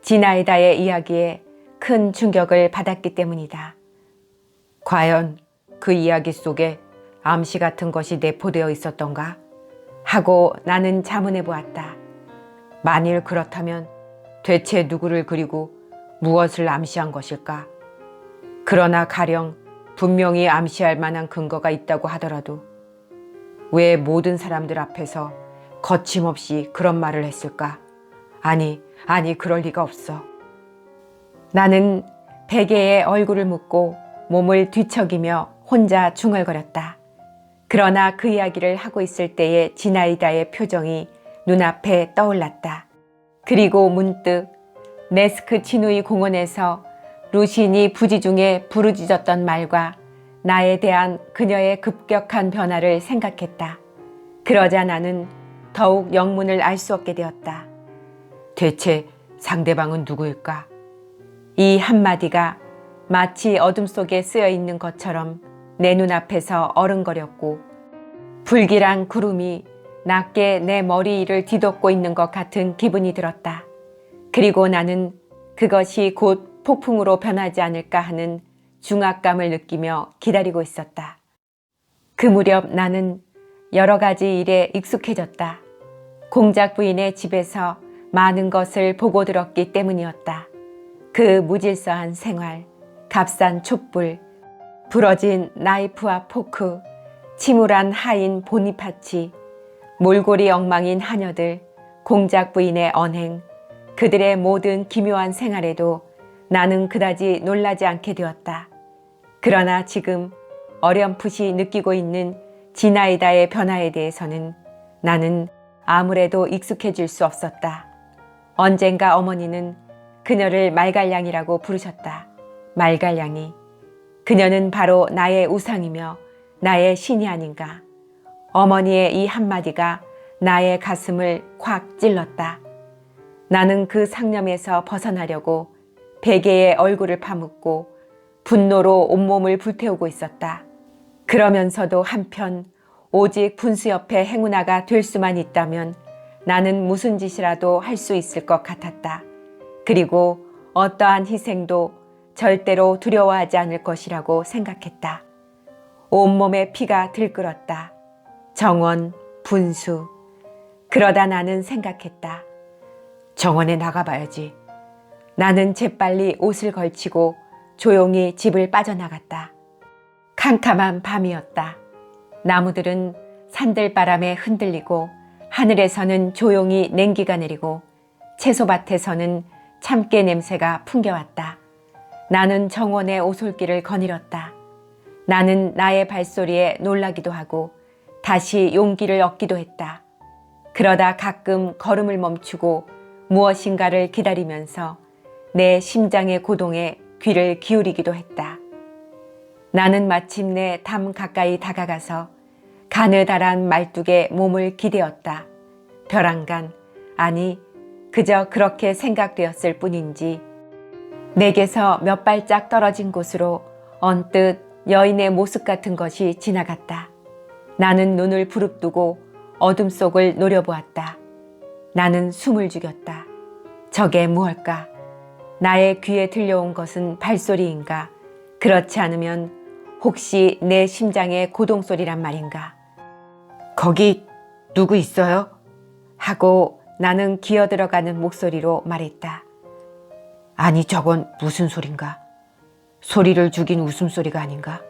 지나이다의 이야기에 큰 충격을 받았기 때문이다. 과연 그 이야기 속에 암시 같은 것이 내포되어 있었던가? 하고 나는 자문해 보았다. 만일 그렇다면 대체 누구를 그리고 무엇을 암시한 것일까? 그러나 가령 분명히 암시할 만한 근거가 있다고 하더라도 왜 모든 사람들 앞에서 거침없이 그런 말을 했을까? 아니, 그럴 리가 없어. 나는 베개에 얼굴을 묻고 몸을 뒤척이며 혼자 중얼거렸다. 그러나 그 이야기를 하고 있을 때의 지나이다의 표정이 눈앞에 떠올랐다. 그리고 문득 네스크 치누이 공원에서 루신이 부지 중에 부르짖었던 말과 나에 대한 그녀의 급격한 변화를 생각했다. 그러자 나는 더욱 영문을 알 수 없게 되었다. 대체 상대방은 누구일까? 이 한마디가 마치 어둠 속에 쓰여 있는 것처럼 내 눈앞에서 어른거렸고 불길한 구름이 낮게 내 머리 위를 뒤덮고 있는 것 같은 기분이 들었다. 그리고 나는 그것이 곧 폭풍으로 변하지 않을까 하는 중압감을 느끼며 기다리고 있었다. 그 무렵 나는 여러 가지 일에 익숙해졌다. 공작 부인의 집에서 많은 것을 보고 들었기 때문이었다. 그 무질서한 생활, 값싼 촛불, 부러진 나이프와 포크, 침울한 하인 보니파치, 몰골이 엉망인 하녀들, 공작 부인의 언행, 그들의 모든 기묘한 생활에도 나는 그다지 놀라지 않게 되었다. 그러나 지금 어렴풋이 느끼고 있는 지나이다의 변화에 대해서는 나는 아무래도 익숙해질 수 없었다. 언젠가 어머니는 그녀를 말갈량이라고 부르셨다. 말갈량이. 그녀는 바로 나의 우상이며 나의 신이 아닌가. 어머니의 이 한마디가 나의 가슴을 콱 찔렀다. 나는 그 상념에서 벗어나려고 베개에 얼굴을 파묻고 분노로 온몸을 불태우고 있었다. 그러면서도 한편 오직 분수 옆에 행운아가 될 수만 있다면 나는 무슨 짓이라도 할 수 있을 것 같았다. 그리고 어떠한 희생도 절대로 두려워하지 않을 것이라고 생각했다. 온몸에 피가 들끓었다. 정원, 분수. 그러다 나는 생각했다. 정원에 나가봐야지. 나는 재빨리 옷을 걸치고 조용히 집을 빠져나갔다. 캄캄한 밤이었다. 나무들은 산들바람에 흔들리고 하늘에서는 조용히 냉기가 내리고 채소밭에서는 참깨 냄새가 풍겨왔다. 나는 정원의 오솔길을 거닐었다. 나는 나의 발소리에 놀라기도 하고 다시 용기를 얻기도 했다. 그러다 가끔 걸음을 멈추고 무엇인가를 기다리면서 내 심장의 고동에 귀를 기울이기도 했다. 나는 마침내 담 가까이 다가가서 가느다란 말뚝에 몸을 기대었다. 벼랑간, 아니 그저 그렇게 생각되었을 뿐인지 내게서 몇 발짝 떨어진 곳으로 언뜻 여인의 모습 같은 것이 지나갔다. 나는 눈을 부릅뜨고 어둠 속을 노려보았다. 나는 숨을 죽였다. 저게 무엇일까? 나의 귀에 들려온 것은 발소리인가? 그렇지 않으면 혹시 내 심장의 고동소리란 말인가? 거기 누구 있어요? 하고 나는 기어들어가는 목소리로 말했다. 아니 저건 무슨 소린가? 소리를 죽인 웃음소리가 아닌가?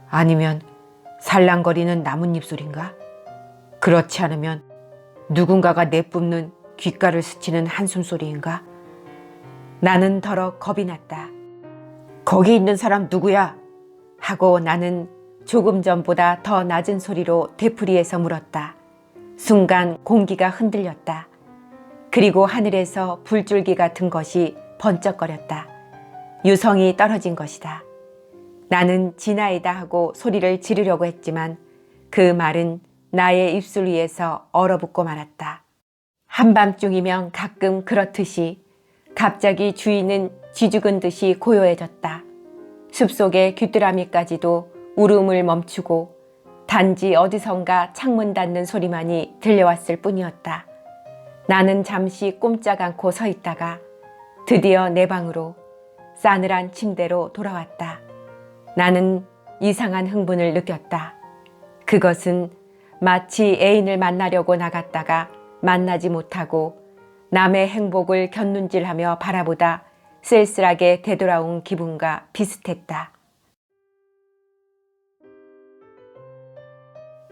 아니면 살랑거리는 나뭇잎 소린가? 그렇지 않으면 누군가가 내뿜는 귓가를 스치는 한숨 소리인가? 나는 더러 겁이 났다. 거기 있는 사람 누구야? 하고 나는 조금 전보다 더 낮은 소리로 되풀이해서 물었다. 순간 공기가 흔들렸다. 그리고 하늘에서 불줄기 같은 것이 번쩍거렸다. 유성이 떨어진 것이다. 나는 진아이다 하고 소리를 지르려고 했지만 그 말은 나의 입술 위에서 얼어붙고 말았다. 한밤중이면 가끔 그렇듯이 갑자기 주인은 쥐죽은 듯이 고요해졌다. 숲속의 귀뚜라미까지도 울음을 멈추고 단지 어디선가 창문 닫는 소리만이 들려왔을 뿐이었다. 나는 잠시 꼼짝 않고 서 있다가 드디어 내 방으로 싸늘한 침대로 돌아왔다. 나는 이상한 흥분을 느꼈다. 그것은 마치 애인을 만나려고 나갔다가 만나지 못하고 남의 행복을 곁눈질하며 바라보다 쓸쓸하게 되돌아온 기분과 비슷했다.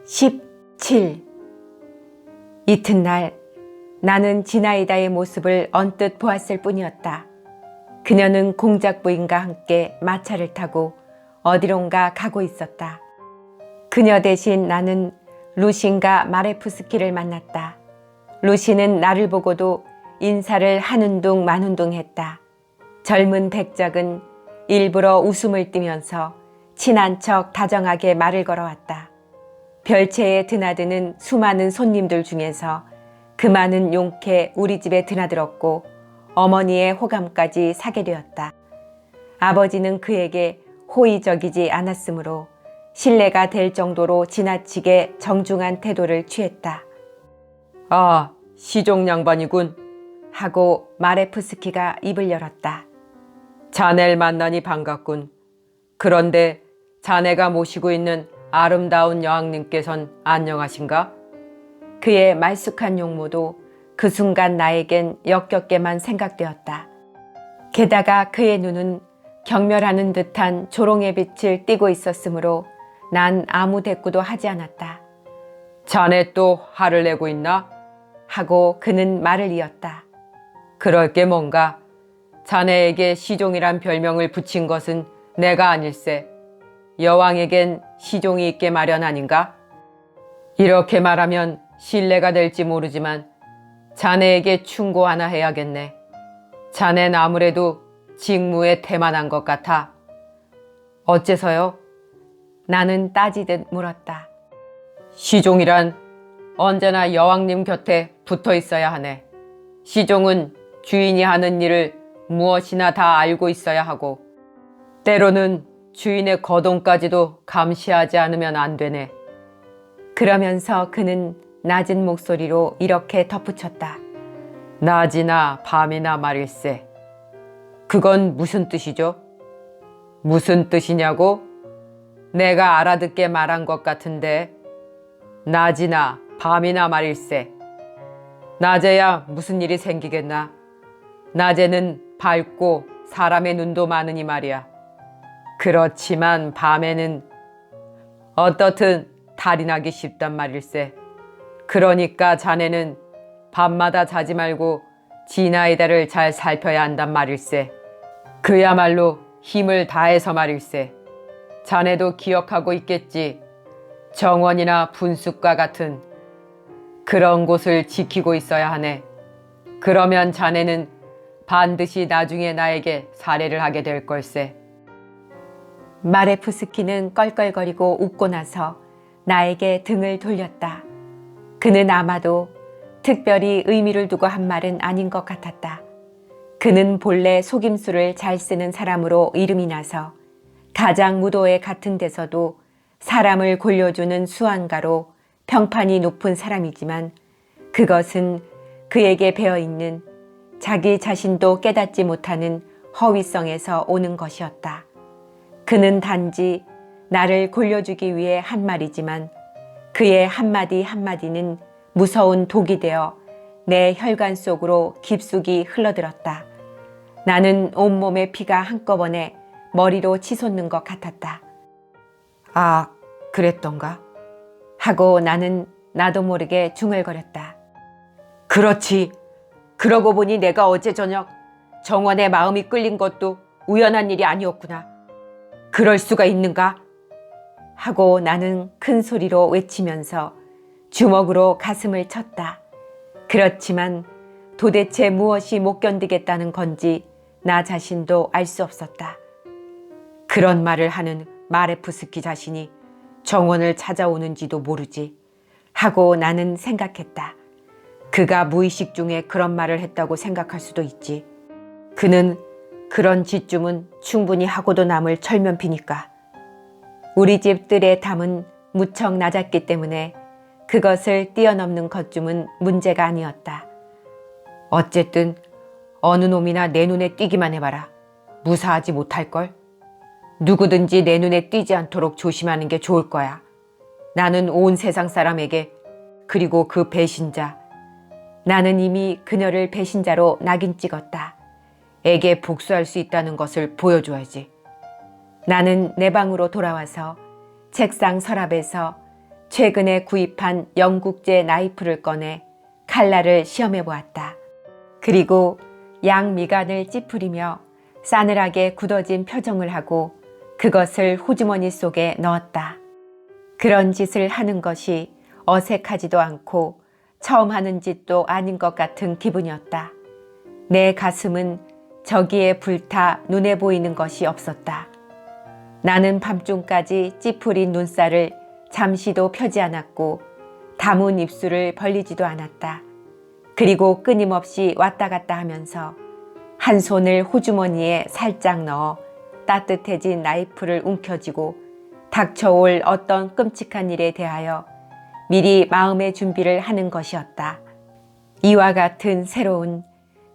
17. 이튿날 나는 진아이다의 모습을 언뜻 보았을 뿐이었다. 그녀는 공작 부인과 함께 마차를 타고 어디론가 가고 있었다. 그녀 대신 나는 루신과 마레프스키를 만났다. 루신은 나를 보고도 인사를 하는 둥 마는 둥 했다. 젊은 백작은 일부러 웃음을 띠면서 친한 척 다정하게 말을 걸어왔다. 별채에 드나드는 수많은 손님들 중에서 그만은 용케 우리 집에 드나들었고 어머니의 호감까지 사게 되었다. 아버지는 그에게 호의적이지 않았으므로 신뢰가 될 정도로 지나치게 정중한 태도를 취했다. 아, 시종 양반이군. 하고 마레프스키가 입을 열었다. 자네를 만나니 반갑군. 그런데 자네가 모시고 있는 아름다운 여왕님께선 안녕하신가? 그의 말쑥한 용모도 그 순간 나에겐 역겹게만 생각되었다. 게다가 그의 눈은 경멸하는 듯한 조롱의 빛을 띠고 있었으므로 난 아무 대꾸도 하지 않았다. 자네 또 화를 내고 있나? 하고 그는 말을 이었다. 그럴 게 뭔가? 자네에게 시종이란 별명을 붙인 것은 내가 아닐세. 여왕에겐 시종이 있게 마련 아닌가? 이렇게 말하면 신뢰가 될지 모르지만 자네에게 충고 하나 해야겠네. 자넨 아무래도 직무에 태만한 것 같아. 어째서요? 나는 따지듯 물었다. 시종이란 언제나 여왕님 곁에 붙어 있어야 하네. 시종은 주인이 하는 일을 무엇이나 다 알고 있어야 하고 때로는 주인의 거동까지도 감시하지 않으면 안 되네. 그러면서 그는 낮은 목소리로 이렇게 덧붙였다. 낮이나 밤이나 말일세. 그건 무슨 뜻이죠? 무슨 뜻이냐고? 내가 알아듣게 말한 것 같은데. 낮이나 밤이나 말일세. 낮에야 무슨 일이 생기겠나? 낮에는 밝고 사람의 눈도 많으니 말이야. 그렇지만 밤에는 어떻든 달이 나기 쉽단 말일세. 그러니까 자네는 밤마다 자지 말고 진아이다를 잘 살펴야 한단 말일세. 그야말로 힘을 다해서 말일세. 자네도 기억하고 있겠지. 정원이나 분숙과 같은 그런 곳을 지키고 있어야 하네. 그러면 자네는 반드시 나중에 나에게 살해를 하게 될 걸세. 마레프스키는 껄껄거리고 웃고 나서 나에게 등을 돌렸다. 그는 아마도 특별히 의미를 두고 한 말은 아닌 것 같았다. 그는 본래 속임수를 잘 쓰는 사람으로 이름이 나서 가장 무도회 같은 데서도 사람을 골려주는 수완가로 평판이 높은 사람이지만 그것은 그에게 배어있는 자기 자신도 깨닫지 못하는 허위성에서 오는 것이었다. 그는 단지 나를 골려주기 위해 한 말이지만 그의 한마디 한마디는 무서운 독이 되어 내 혈관 속으로 깊숙이 흘러들었다. 나는 온몸의 피가 한꺼번에 머리로 치솟는 것 같았다. 아, 그랬던가? 하고 나는 나도 모르게 중얼거렸다. 그렇지. 그러고 보니 내가 어제 저녁 정원의 마음이 끌린 것도 우연한 일이 아니었구나. 그럴 수가 있는가? 하고 나는 큰 소리로 외치면서 주먹으로 가슴을 쳤다. 그렇지만 도대체 무엇이 못 견디겠다는 건지 나 자신도 알 수 없었다. 그런 말을 하는 마레프스키 자신이 정원을 찾아오는지도 모르지 하고 나는 생각했다. 그가 무의식 중에 그런 말을 했다고 생각할 수도 있지. 그는 그런 짓쯤은 충분히 하고도 남을 철면피니까. 우리 집 뜰의 담은 무척 낮았기 때문에 그것을 뛰어넘는 것쯤은 문제가 아니었다. 어쨌든 어느 놈이나 내 눈에 띄기만 해봐라. 무사하지 못할걸? 누구든지 내 눈에 띄지 않도록 조심하는 게 좋을 거야. 나는 온 세상 사람에게, 그리고 그 배신자, 나는 이미 그녀를 배신자로 낙인 찍었다. 에게 복수할 수 있다는 것을 보여줘야지. 나는 내 방으로 돌아와서 책상 서랍에서 최근에 구입한 영국제 나이프를 꺼내 칼날을 시험해 보았다. 그리고 양 미간을 찌푸리며 싸늘하게 굳어진 표정을 하고 그것을 호주머니 속에 넣었다. 그런 짓을 하는 것이 어색하지도 않고 처음 하는 짓도 아닌 것 같은 기분이었다. 내 가슴은 저기에 불타 눈에 보이는 것이 없었다. 나는 밤중까지 찌푸린 눈살을 잠시도 펴지 않았고 다문 입술을 벌리지도 않았다. 그리고 끊임없이 왔다 갔다 하면서 한 손을 호주머니에 살짝 넣어 따뜻해진 나이프를 움켜쥐고 닥쳐올 어떤 끔찍한 일에 대하여 미리 마음의 준비를 하는 것이었다. 이와 같은 새로운,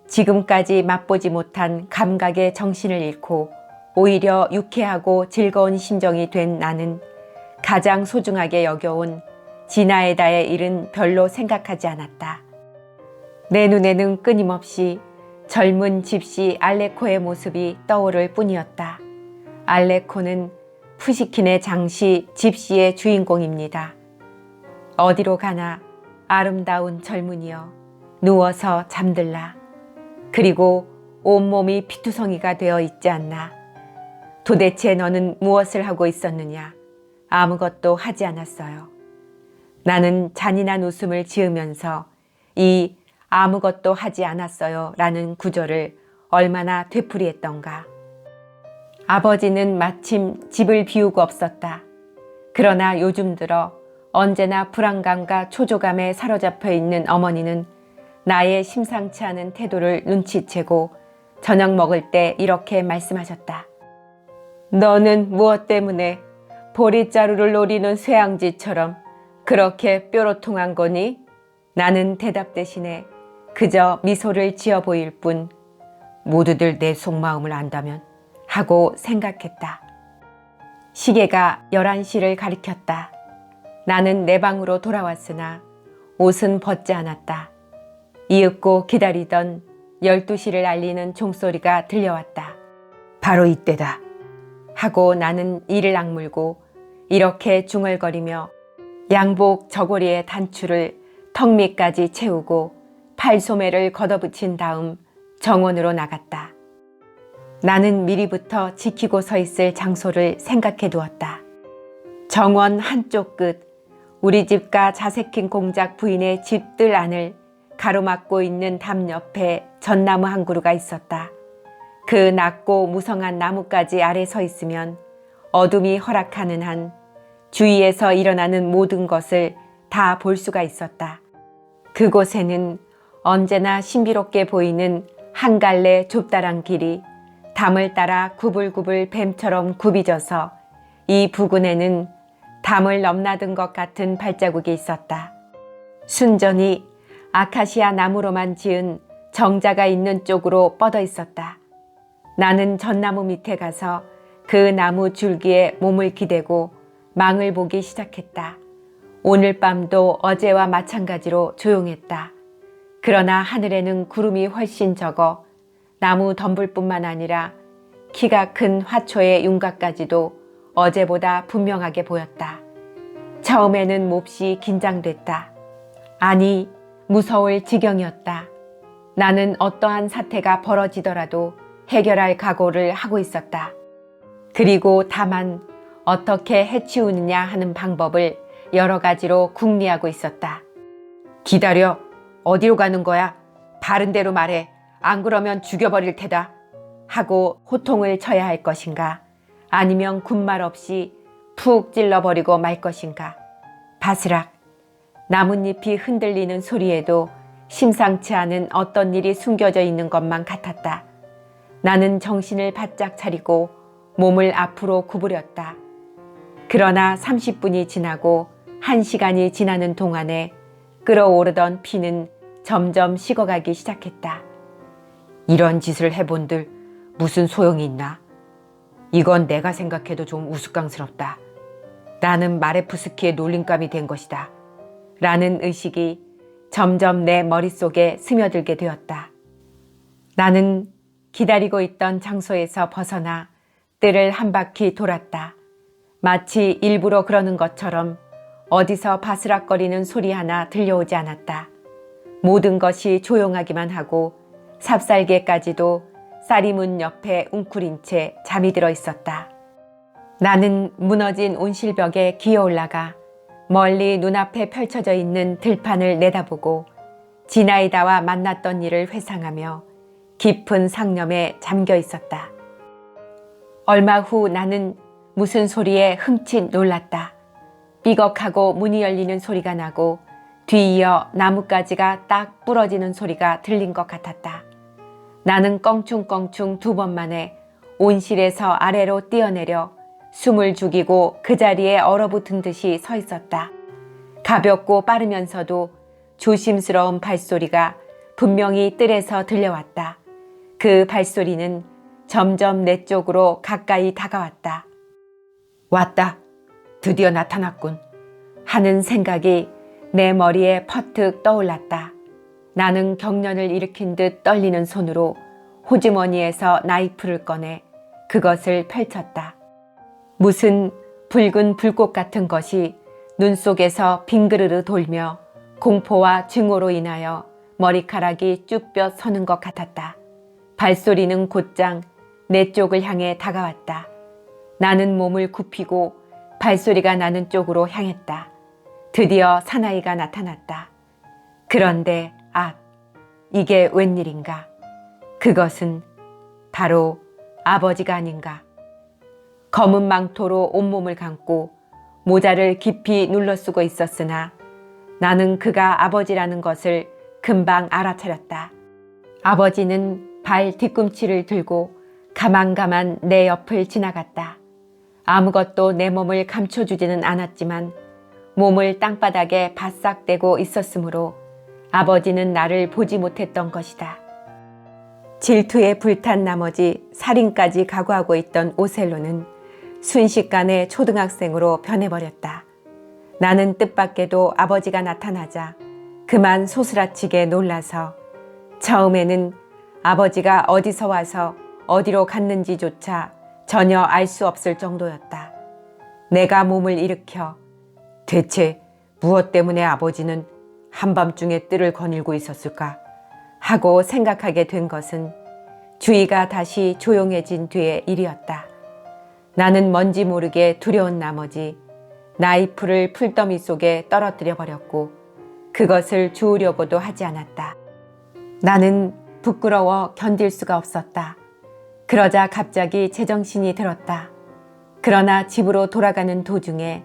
지금까지 맛보지 못한 감각의 정신을 잃고 오히려 유쾌하고 즐거운 심정이 된 나는 가장 소중하게 여겨온 지나에다의 일은 별로 생각하지 않았다. 내 눈에는 끊임없이 젊은 집시 알레코의 모습이 떠오를 뿐이었다. 알레코는 푸시킨의 장시 집시의 주인공입니다. 어디로 가나 아름다운 젊은이여 누워서 잠들라. 그리고 온몸이 피투성이가 되어 있지 않나. 도대체 너는 무엇을 하고 있었느냐? 아무것도 하지 않았어요. 나는 잔인한 웃음을 지으면서 이 아무것도 하지 않았어요 라는 구절을 얼마나 되풀이했던가. 아버지는 마침 집을 비우고 없었다. 그러나 요즘 들어 언제나 불안감과 초조감에 사로잡혀 있는 어머니는 나의 심상치 않은 태도를 눈치채고 저녁 먹을 때 이렇게 말씀하셨다. 너는 무엇 때문에 보릿자루를 노리는 쇠양지처럼 그렇게 뾰로통한 거니? 나는 대답 대신에 그저 미소를 지어 보일 뿐 모두들 내 속마음을 안다면 하고 생각했다. 시계가 11시를 가리켰다. 나는 내 방으로 돌아왔으나 옷은 벗지 않았다. 이윽고 기다리던 12시를 알리는 종소리가 들려왔다. 바로 이때다. 하고 나는 이를 악물고 이렇게 중얼거리며 양복 저고리의 단추를 턱 밑까지 채우고 팔소매를 걷어붙인 다음 정원으로 나갔다. 나는 미리부터 지키고 서 있을 장소를 생각해 두었다. 정원 한쪽 끝 우리 집과 자세킨 공작 부인의 집들 안을 가로막고 있는 담 옆에 전나무 한 그루가 있었다. 그 낮고 무성한 나뭇가지 아래 서 있으면 어둠이 허락하는 한 주위에서 일어나는 모든 것을 다 볼 수가 있었다. 그곳에는 언제나 신비롭게 보이는 한 갈래 좁다란 길이 담을 따라 구불구불 뱀처럼 굽이져서 이 부근에는 담을 넘나든 것 같은 발자국이 있었다. 순전히 아카시아 나무로만 지은 정자가 있는 쪽으로 뻗어 있었다. 나는 전나무 밑에 가서 그 나무 줄기에 몸을 기대고 망을 보기 시작했다. 오늘 밤도 어제와 마찬가지로 조용했다. 그러나 하늘에는 구름이 훨씬 적어 나무 덤불뿐만 아니라 키가 큰 화초의 윤곽까지도 어제보다 분명하게 보였다. 처음에는 몹시 긴장됐다. 아니, 무서울 지경이었다. 나는 어떠한 사태가 벌어지더라도 해결할 각오를 하고 있었다. 그리고 다만 어떻게 해치우느냐 하는 방법을 여러 가지로 궁리하고 있었다. 기다려. 어디로 가는 거야? 바른 대로 말해. 안 그러면 죽여버릴 테다. 하고 호통을 쳐야 할 것인가? 아니면 군말 없이 푹 찔러버리고 말 것인가? 바스락. 나뭇잎이 흔들리는 소리에도 심상치 않은 어떤 일이 숨겨져 있는 것만 같았다. 나는 정신을 바짝 차리고 몸을 앞으로 구부렸다. 그러나 30분이 지나고 1시간이 지나는 동안에 끓어오르던 피는 점점 식어가기 시작했다. 이런 짓을 해본들 무슨 소용이 있나? 이건 내가 생각해도 좀 우스꽝스럽다. 나는 마레프스키의 놀림감이 된 것이다. 라는 의식이 점점 내 머릿속에 스며들게 되었다. 나는 기다리고 있던 장소에서 벗어나 뜰을 한 바퀴 돌았다. 마치 일부러 그러는 것처럼 어디서 바스락거리는 소리 하나 들려오지 않았다. 모든 것이 조용하기만 하고 삽살개까지도 쌀이문 옆에 웅크린 채 잠이 들어 있었다. 나는 무너진 온실벽에 기어 올라가 멀리 눈앞에 펼쳐져 있는 들판을 내다보고 지나이다와 만났던 일을 회상하며 깊은 상념에 잠겨 있었다. 얼마 후 나는 무슨 소리에 흠칫 놀랐다. 삐걱하고 문이 열리는 소리가 나고 뒤이어 나뭇가지가 딱 부러지는 소리가 들린 것 같았다. 나는 껑충껑충 2번 만에 온실에서 아래로 뛰어내려 숨을 죽이고 그 자리에 얼어붙은 듯이 서 있었다. 가볍고 빠르면서도 조심스러운 발소리가 분명히 뜰에서 들려왔다. 그 발소리는 점점 내 쪽으로 가까이 다가왔다. 왔다. 드디어 나타났군. 하는 생각이 내 머리에 퍼뜩 떠올랐다. 나는 경련을 일으킨 듯 떨리는 손으로 호주머니에서 나이프를 꺼내 그것을 펼쳤다. 무슨 붉은 불꽃 같은 것이 눈 속에서 빙그르르 돌며 공포와 증오로 인하여 머리카락이 쭈뼛 서는 것 같았다. 발소리는 곧장 내 쪽을 향해 다가왔다. 나는 몸을 굽히고 발소리가 나는 쪽으로 향했다. 드디어 사나이가 나타났다. 그런데 이게 웬일인가? 그것은 바로 아버지가 아닌가? 검은 망토로 온몸을 감고 모자를 깊이 눌러쓰고 있었으나 나는 그가 아버지라는 것을 금방 알아차렸다. 아버지는 발 뒤꿈치를 들고 가만가만 내 옆을 지나갔다. 아무것도 내 몸을 감춰주지는 않았지만 몸을 땅바닥에 바싹 대고 있었으므로 아버지는 나를 보지 못했던 것이다. 질투에 불탄 나머지 살인까지 각오하고 있던 오셀로는 순식간에 초등학생으로 변해버렸다. 나는 뜻밖에도 아버지가 나타나자 그만 소스라치게 놀라서 처음에는 아버지가 어디서 와서 어디로 갔는지조차 전혀 알 수 없을 정도였다. 내가 몸을 일으켜 대체 무엇 때문에 아버지는 한밤중에 뜰을 거닐고 있었을까 하고 생각하게 된 것은 주위가 다시 조용해진 뒤의 일이었다. 나는 뭔지 모르게 두려운 나머지 나이프를 풀더미 속에 떨어뜨려 버렸고 그것을 주우려고도 하지 않았다. 나는 부끄러워 견딜 수가 없었다. 그러자 갑자기 제정신이 들었다. 그러나 집으로 돌아가는 도중에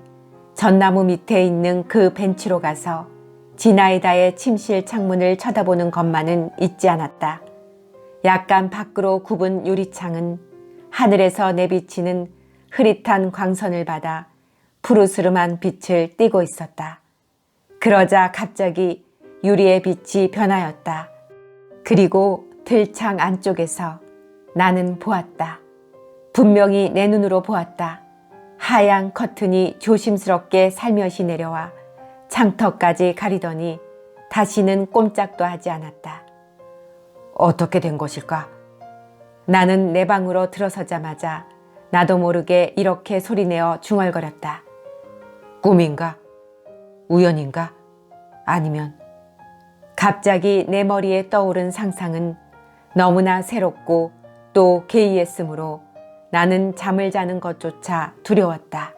전나무 밑에 있는 그 벤치로 가서 지나이다의 침실 창문을 쳐다보는 것만은 잊지 않았다. 약간 밖으로 굽은 유리창은 하늘에서 내비치는 흐릿한 광선을 받아 푸르스름한 빛을 띠고 있었다. 그러자 갑자기 유리의 빛이 변하였다. 그리고 들창 안쪽에서 나는 보았다. 분명히 내 눈으로 보았다. 하얀 커튼이 조심스럽게 살며시 내려와 창턱까지 가리더니 다시는 꼼짝도 하지 않았다. 어떻게 된 것일까? 나는 내 방으로 들어서자마자 나도 모르게 이렇게 소리내어 중얼거렸다. 꿈인가? 우연인가? 아니면 갑자기 내 머리에 떠오른 상상은 너무나 새롭고 또 개의했으므로 나는 잠을 자는 것조차 두려웠다.